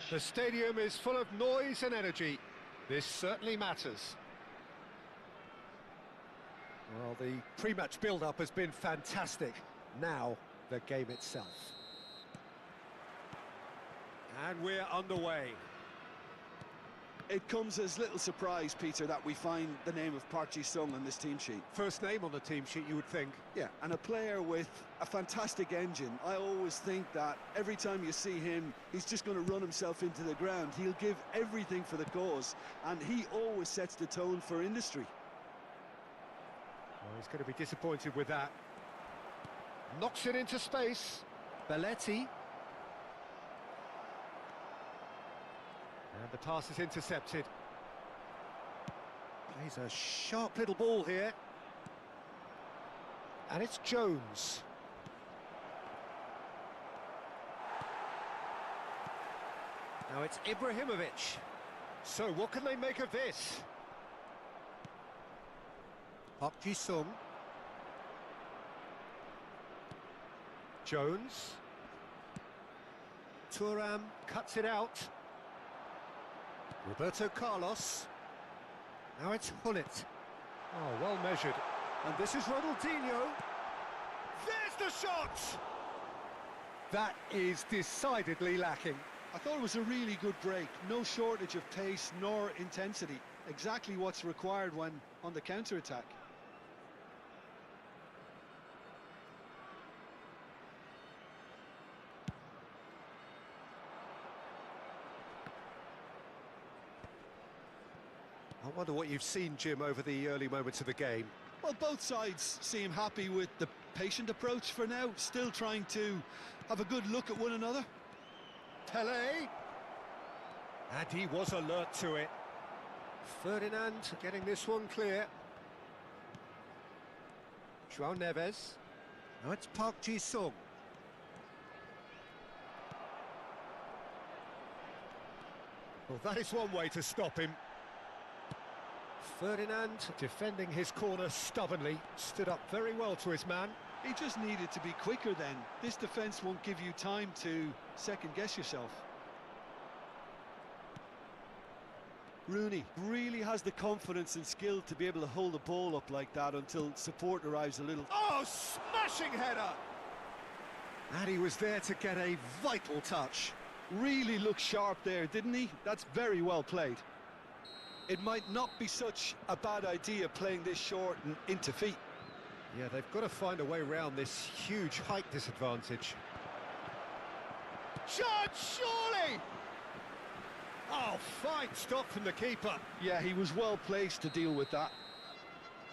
The stadium is full of noise and energy. This certainly matters. Well, the pre-match build-up has been fantastic. Now, the game itself. And we're underway. It comes as little surprise, Peter, that we find the name of Park Ji-sung on this team sheet. First name on the team sheet, you would think. Yeah, and a player with a fantastic engine. I always think that every time you see him, he's just going to run himself into the ground. He'll give everything for the cause, and he always sets the tone for industry. Oh, he's going to be disappointed with that. Knocks it into space. Belletti. And the pass is intercepted. Plays a sharp little ball here. And it's Jones. Now it's Ibrahimovic. So what can they make of this? Park Ji-sung. Jones. Thuram cuts it out. Roberto Carlos. Now it's Hullet. Oh, well measured. And this is Ronaldinho. There's the shot! That is decidedly lacking. I thought it was a really good break. No shortage of pace nor intensity. Exactly what's required when on the counter-attack. I wonder what you've seen, Jim, over the early moments of the game. Well, both sides seem happy with the patient approach for now, still trying to have a good look at one another. Pele. And he was alert to it. Ferdinand getting this one clear. João Neves. Now it's Park Ji-sung. Well, that is one way to stop him. Ferdinand defending his corner stubbornly, stood up very well to his man. He just needed to be quicker then. This defence won't give you time to second-guess yourself. Rooney really has the confidence and skill to be able to hold the ball up like that until support arrives a little. Oh, smashing header! And he was there to get a vital touch. Really looked sharp there, didn't he? That's very well played. It might not be such a bad idea playing this short and into feet. Yeah, they've got to find a way around this huge height disadvantage. Shot, surely! Oh, fine stop from the keeper. Yeah, he was well placed to deal with that.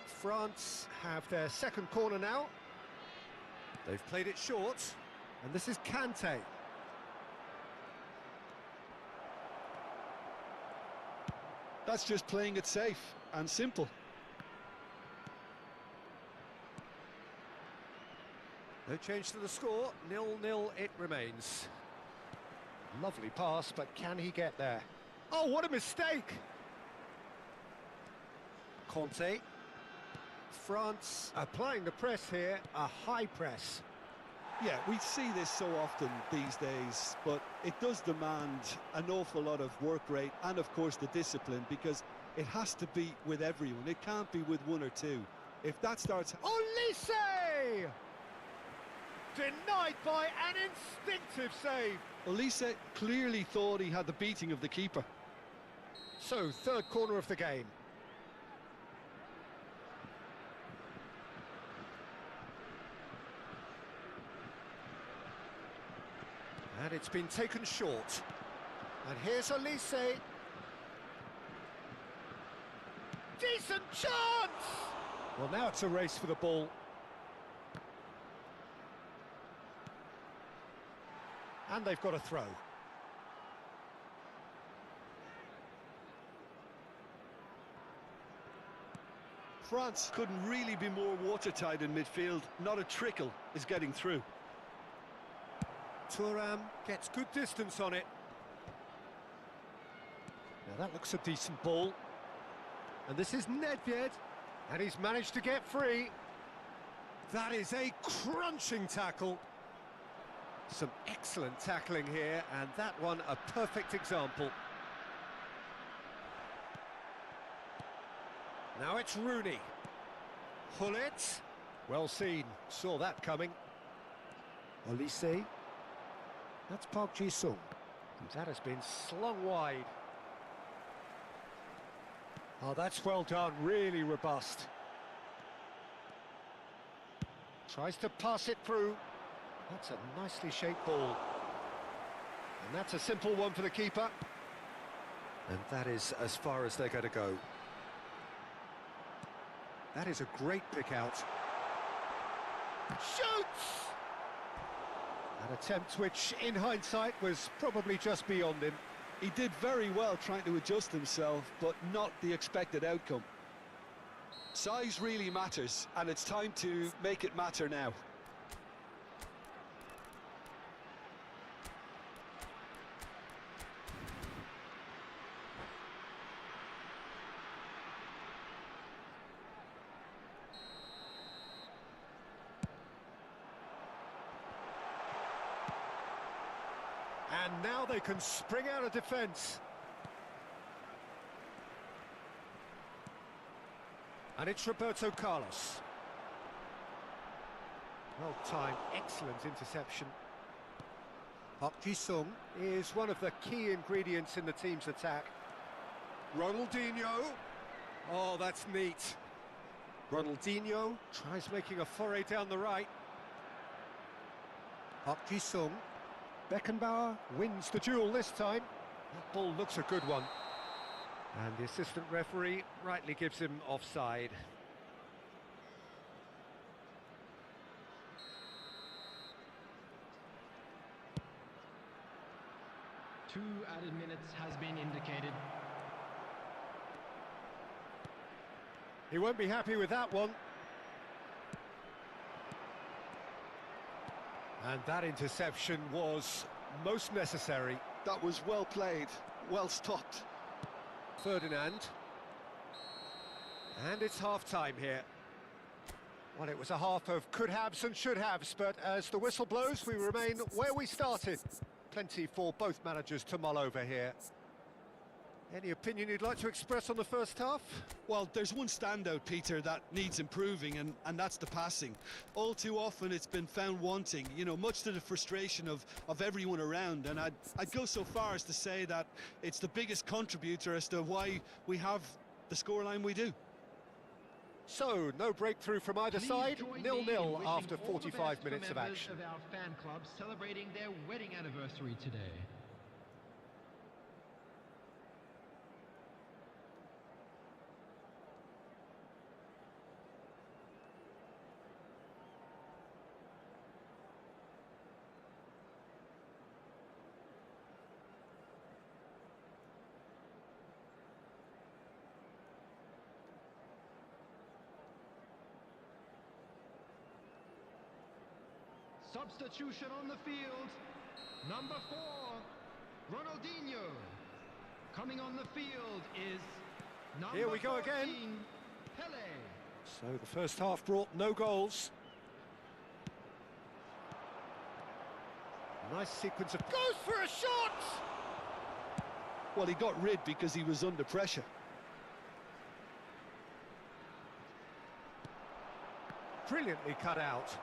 France have their second corner now. They've played it short, and this is Kante. That's just playing it safe and simple. No change to the score, 0-0 it remains. Lovely pass, but can he get there? Oh, what a mistake! Conte. France applying the press here, a high press. Yeah, we see this so often these days, but it does demand an awful lot of work rate and, of course, the discipline, because it has to be with everyone. It can't be with one or two. If that starts... Olise! Denied by an instinctive save. Olise clearly thought he had the beating of the keeper. So, third corner of the game. And it's been taken short. And here's Olise. Decent chance! Well, now it's a race for the ball. And they've got a throw. France couldn't really be more watertight in midfield. Not a trickle is getting through. Thuram gets good distance on it. Now that looks a decent ball. And this is Nedved. And he's managed to get free. That is a crunching tackle. Some excellent tackling here, and that one a perfect example. Now it's Rooney. Hullet. Well seen, saw that coming. Olise. That's Park Ji-sung. That has been slung wide. Oh, that's well done, really robust. Tries to pass it through. That's a nicely shaped ball. And that's a simple one for the keeper. And that is as far as they're going to go. That is a great pick out. Shoots! An attempt which, in hindsight, was probably just beyond him. He did very well trying to adjust himself, but not the expected outcome. Size really matters, and it's time to make it matter now. And now they can spring out of defence. And it's Roberto Carlos. Well timed, excellent interception. Park Ji-sung is one of the key ingredients in the team's attack. Ronaldinho. Oh, that's neat. Ronaldinho tries making a foray down the right. Park Ji-sung. Beckenbauer wins the duel this time. That ball looks a good one. And the assistant referee rightly gives him offside. 2 added minutes has been indicated. He won't be happy with that one. And that interception was most necessary. That was well played, well stopped. Ferdinand. And it's half-time here. Well, it was a half of could-haves and should-haves, but as the whistle blows, we remain where we started. Plenty for both managers to mull over here. Any opinion you'd like to express on the first half? Well, there's one standout, Peter, that needs improving, and that's the passing. All too often it's been found wanting, you know, much to the frustration of everyone around, and I'd go so far as to say that it's the biggest contributor as to why we have the scoreline we do. So, no breakthrough from either side, 0-0 after 45 minutes of action. Of our fan club celebrating their wedding anniversary today. Substitution on the field. Number 4, Ronaldinho. Coming on the field is number Here we go 14, again. Pele. So the first half brought no goals. Nice sequence of... Goes for a shot! Well, he got rid because he was under pressure. Brilliantly cut out.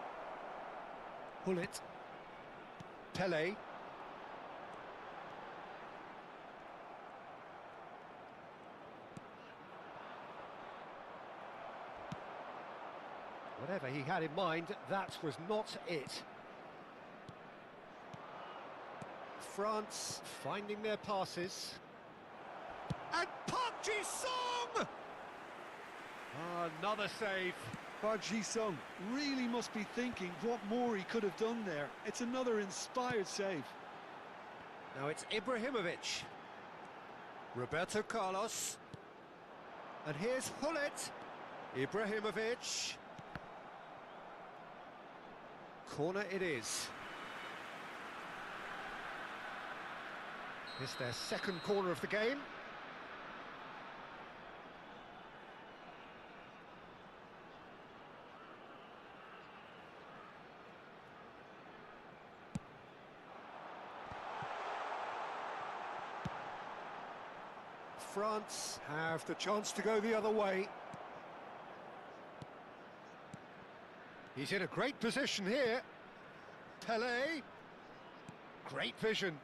Bullet. Pele. Whatever he had in mind, that was not it. France finding their passes. And Park Ji-sung! Another save. Park Ji-sung really must be thinking what more he could have done there. It's another inspired save. Now it's Ibrahimovic. Roberto Carlos. And here's Hullet. Ibrahimovic. Corner it is. It's their second corner of the game. France have the chance to go the other way. He's in a great position here. Pele. Great vision.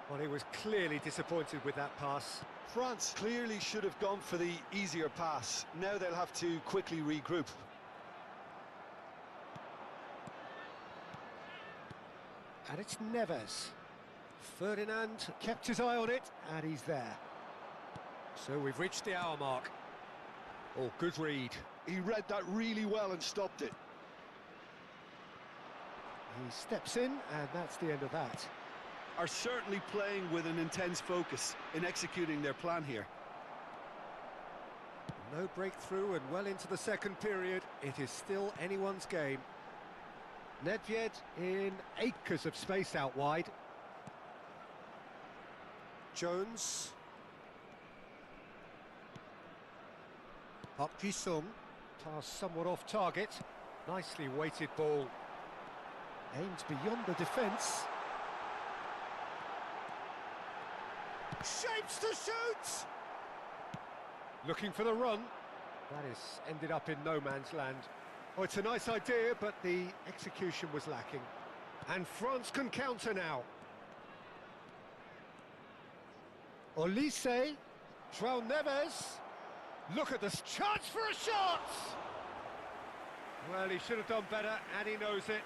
Well, he was clearly disappointed with that pass. France clearly should have gone for the easier pass. Now they'll have to quickly regroup. And it's Neves. Ferdinand kept his eye on it, and he's there. So we've reached the hour mark. Oh, good read. He read that really well and stopped it. He steps in, and that's the end of that. Are certainly playing with an intense focus in executing their plan here. No breakthrough and well into the second period. It is still anyone's game. Nedved in acres of space out wide. Jones. Park Ji-sung. Pass somewhat off target. Nicely weighted ball. Aimed beyond the defence. Shapes to shoot! Looking for the run. That is ended up in no man's land. Oh, it's a nice idea, but the execution was lacking. And France can counter now. Olise, João Neves. Look at this chance for a shot! Well, he should have done better, and he knows it.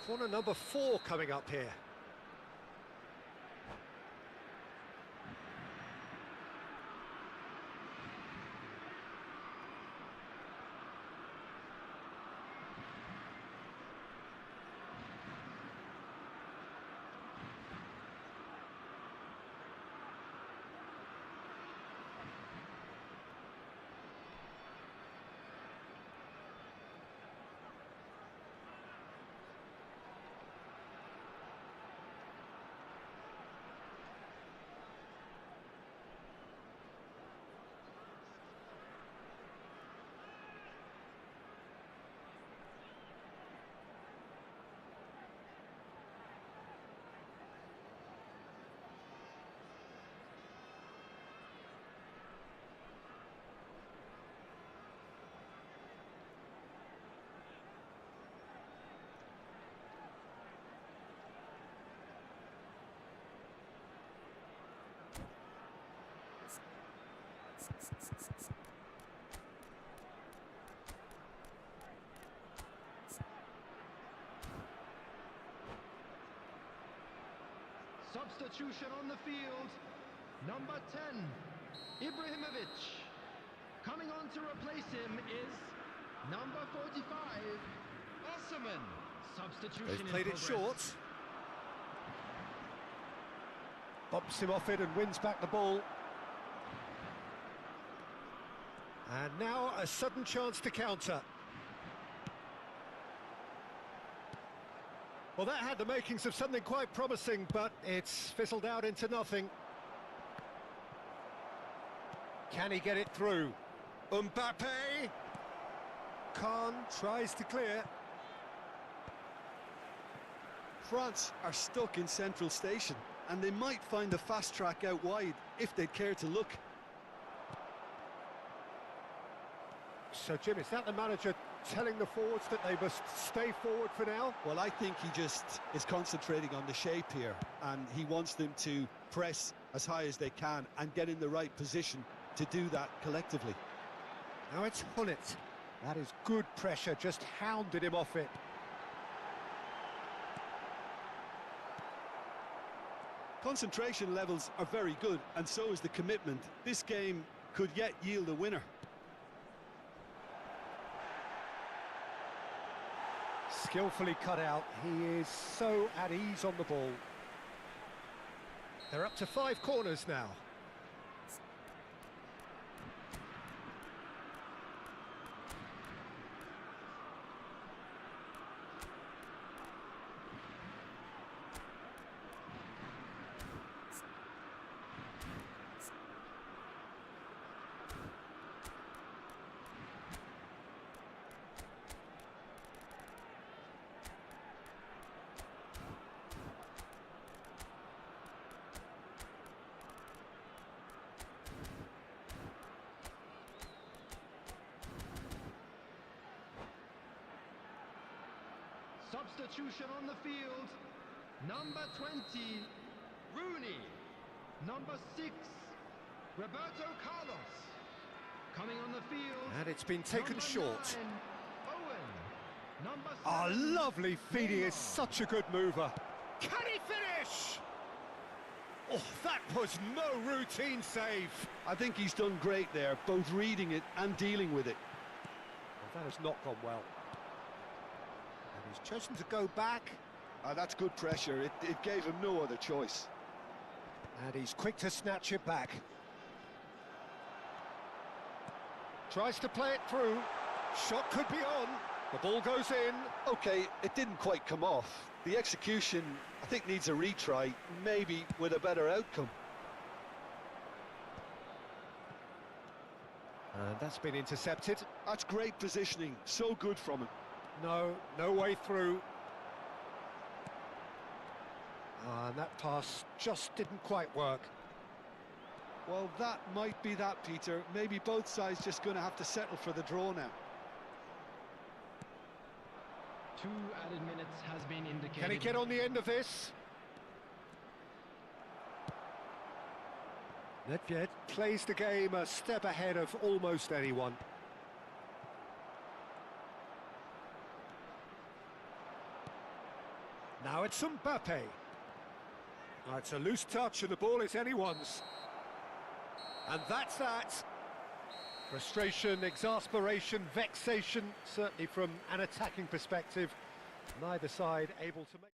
Corner number 4 coming up here. Substitution on the field. Number 10, Ibrahimovic. Coming on to replace him is number 45, Osman. Substitution They've in played it progress. short. Bumps him off it and wins back the ball. And now a sudden chance to counter. Well, that had the makings of something quite promising, but it's fizzled out into nothing. Can he get it through? Mbappe! Khan tries to clear. France are stuck in central station, and they might find a fast track out wide if they'd care to look. So, Jim, is that the manager telling the forwards that they must stay forward for now? Well, I think he just is concentrating on the shape here, and he wants them to press as high as they can and get in the right position to do that collectively. Now it's Hullet. That is good pressure, just hounded him off it. Concentration levels are very good, and so is the commitment. This game could yet yield a winner. Skillfully cut out. He is so at ease on the ball. They're up to 5 corners now. Substitution on the field. Number 20, Rooney. Number 6, Roberto Carlos. Coming on the field. And it's been taken number short. 9, Owen. Number 7, Oh, lovely feed. He is Neymar. such a good mover. Can he finish? Oh, that was no routine save. I think he's done great there, both reading it and dealing with it. Well, that has not gone well. And he's chosen to go back. That's good pressure. It gave him no other choice. And he's quick to snatch it back. Tries to play it through. Shot could be on. The ball goes in. Okay, it didn't quite come off. The execution, I think, needs a retry, maybe with a better outcome. And that's been intercepted. That's great positioning, so good from him. No way through. And that pass just didn't quite work. Well, that might be that, Peter. Maybe both sides just going to have to settle for the draw now. 2 added minutes has been indicated. Can he get on the end of this? Nedved plays the game a step ahead of almost anyone. Now it's Mbappe. Now it's a loose touch and the ball is anyone's. And that's that. Frustration, exasperation, vexation, certainly from an attacking perspective. Neither side able to make...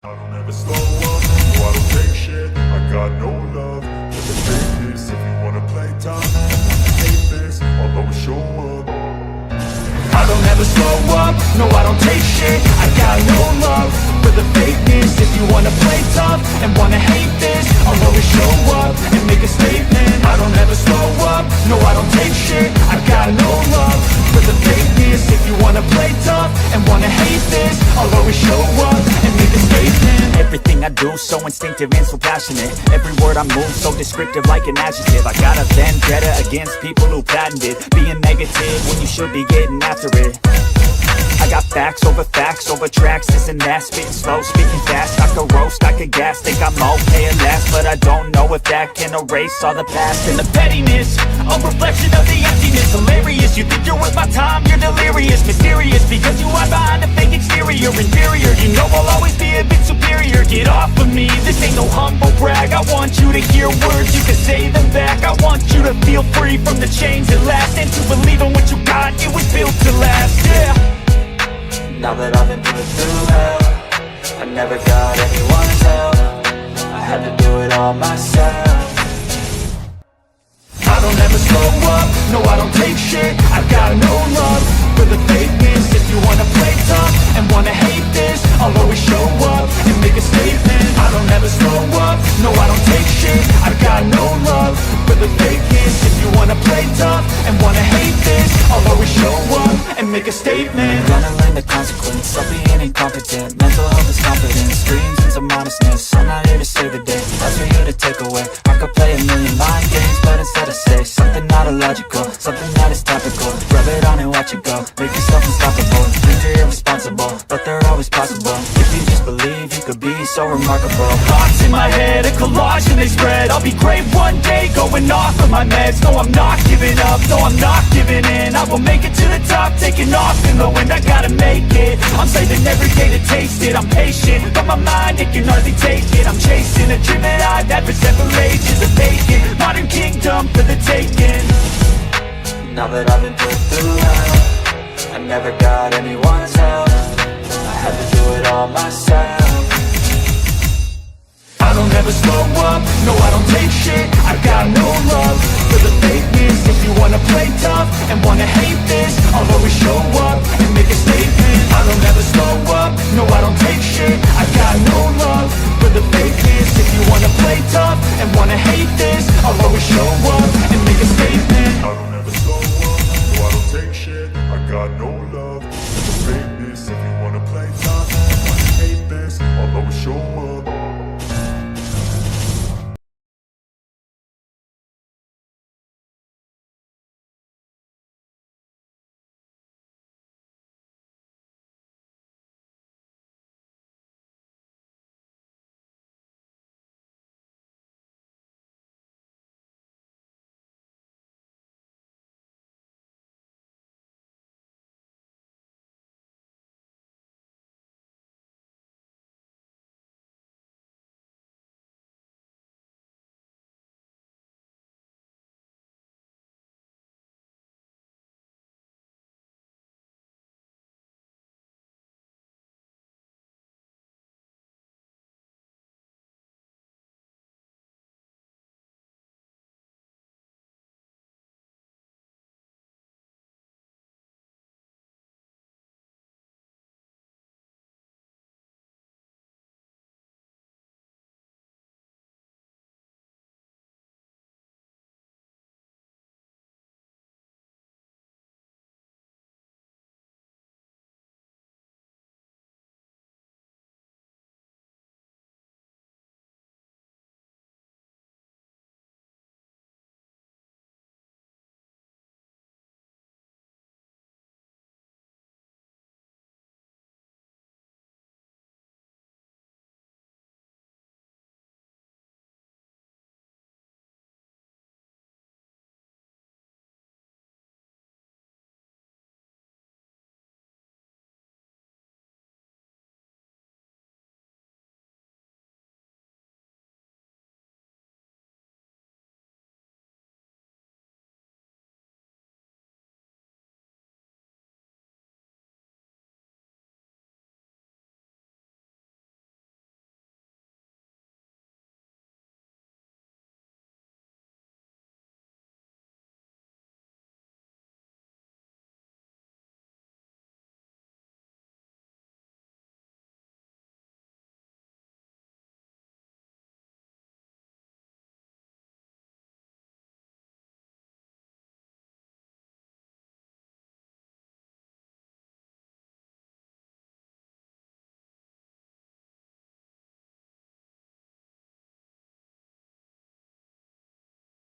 I don't ever slow up, no I don't take shit. I got no love for the fakeness. If you wanna play tough and wanna hate this, I'll always show up. I don't ever slow up, no I don't take shit. I got no love for the fakeness. If you wanna play tough and wanna hate this, I'll always show up and make a statement. I don't ever slow up, no I don't take shit. I got no love for the fakeness. If you wanna play tough and wanna hate this, I'll always show up and make a statement. Everything I do so instinctive and so passionate. Every word I move so descriptive like an adjective. I got a vendetta against people who patented being negative when you should be getting after it. I got facts over tracks, this and that. Spitting slow, speaking fast, I could roast, I could gas. Think I'm okay at last, but I don't know if that can erase all the past. And the pettiness, a reflection of the emptiness. Hilarious, you think you're worth my time, you're delirious. Mysterious, because you are behind a fake exterior. Inferior, you know I'll always be a bit superior. Get off of me, this ain't no humble brag. I want you to hear words, you can say them back. I want you to feel free from the chains that last, and to believe in what you got, it was built to last, yeah. Now that I've been put through hell, I never got anyone's help. I had to do it all myself. I don't ever slow up, no I don't take shit. I got no love for the fakeness. If you wanna play tough and wanna hate this, I'll always show up and make a statement. I don't ever slow up, no I don't take shit. I got no love for the fakeness. If you wanna play tough and wanna hate this, I'll always show up and make a statement. Gonna learn the consequence of being incompetent. Mental health is confidence, dreams into modestness. I'm not here to save the day, that's for you to take away. I could play a million mind games, but instead I say something not illogical, something that is topical. Rub it on and watch it go, make yourself unstoppable. Dreams are irresponsible, but they're always possible. If you just believe, you could be so remarkable. Thoughts in my head, a collage and they spread. I'll be great one day, going off of my meds. No, I'm not giving up, no, I'm not giving in. I will make it to the top, taking off in the wind. I gotta make it, I'm saving every day to taste it. I'm patient, but my mind, it can hardly take it. I'm chasing a dream that I've had for several ages. A vacant, modern kingdom for the taking. Now that I've been put through hell, I never got anyone's help. I had to do it all myself. I don't ever slow up, no I don't take shit. I got no love for the fakeness. If you wanna play tough and wanna hate this, I'll always show up and make a statement. I don't ever slow up, no I don't take shit. I got no love for the fakeness. If you wanna play tough and wanna hate this, I'll always show up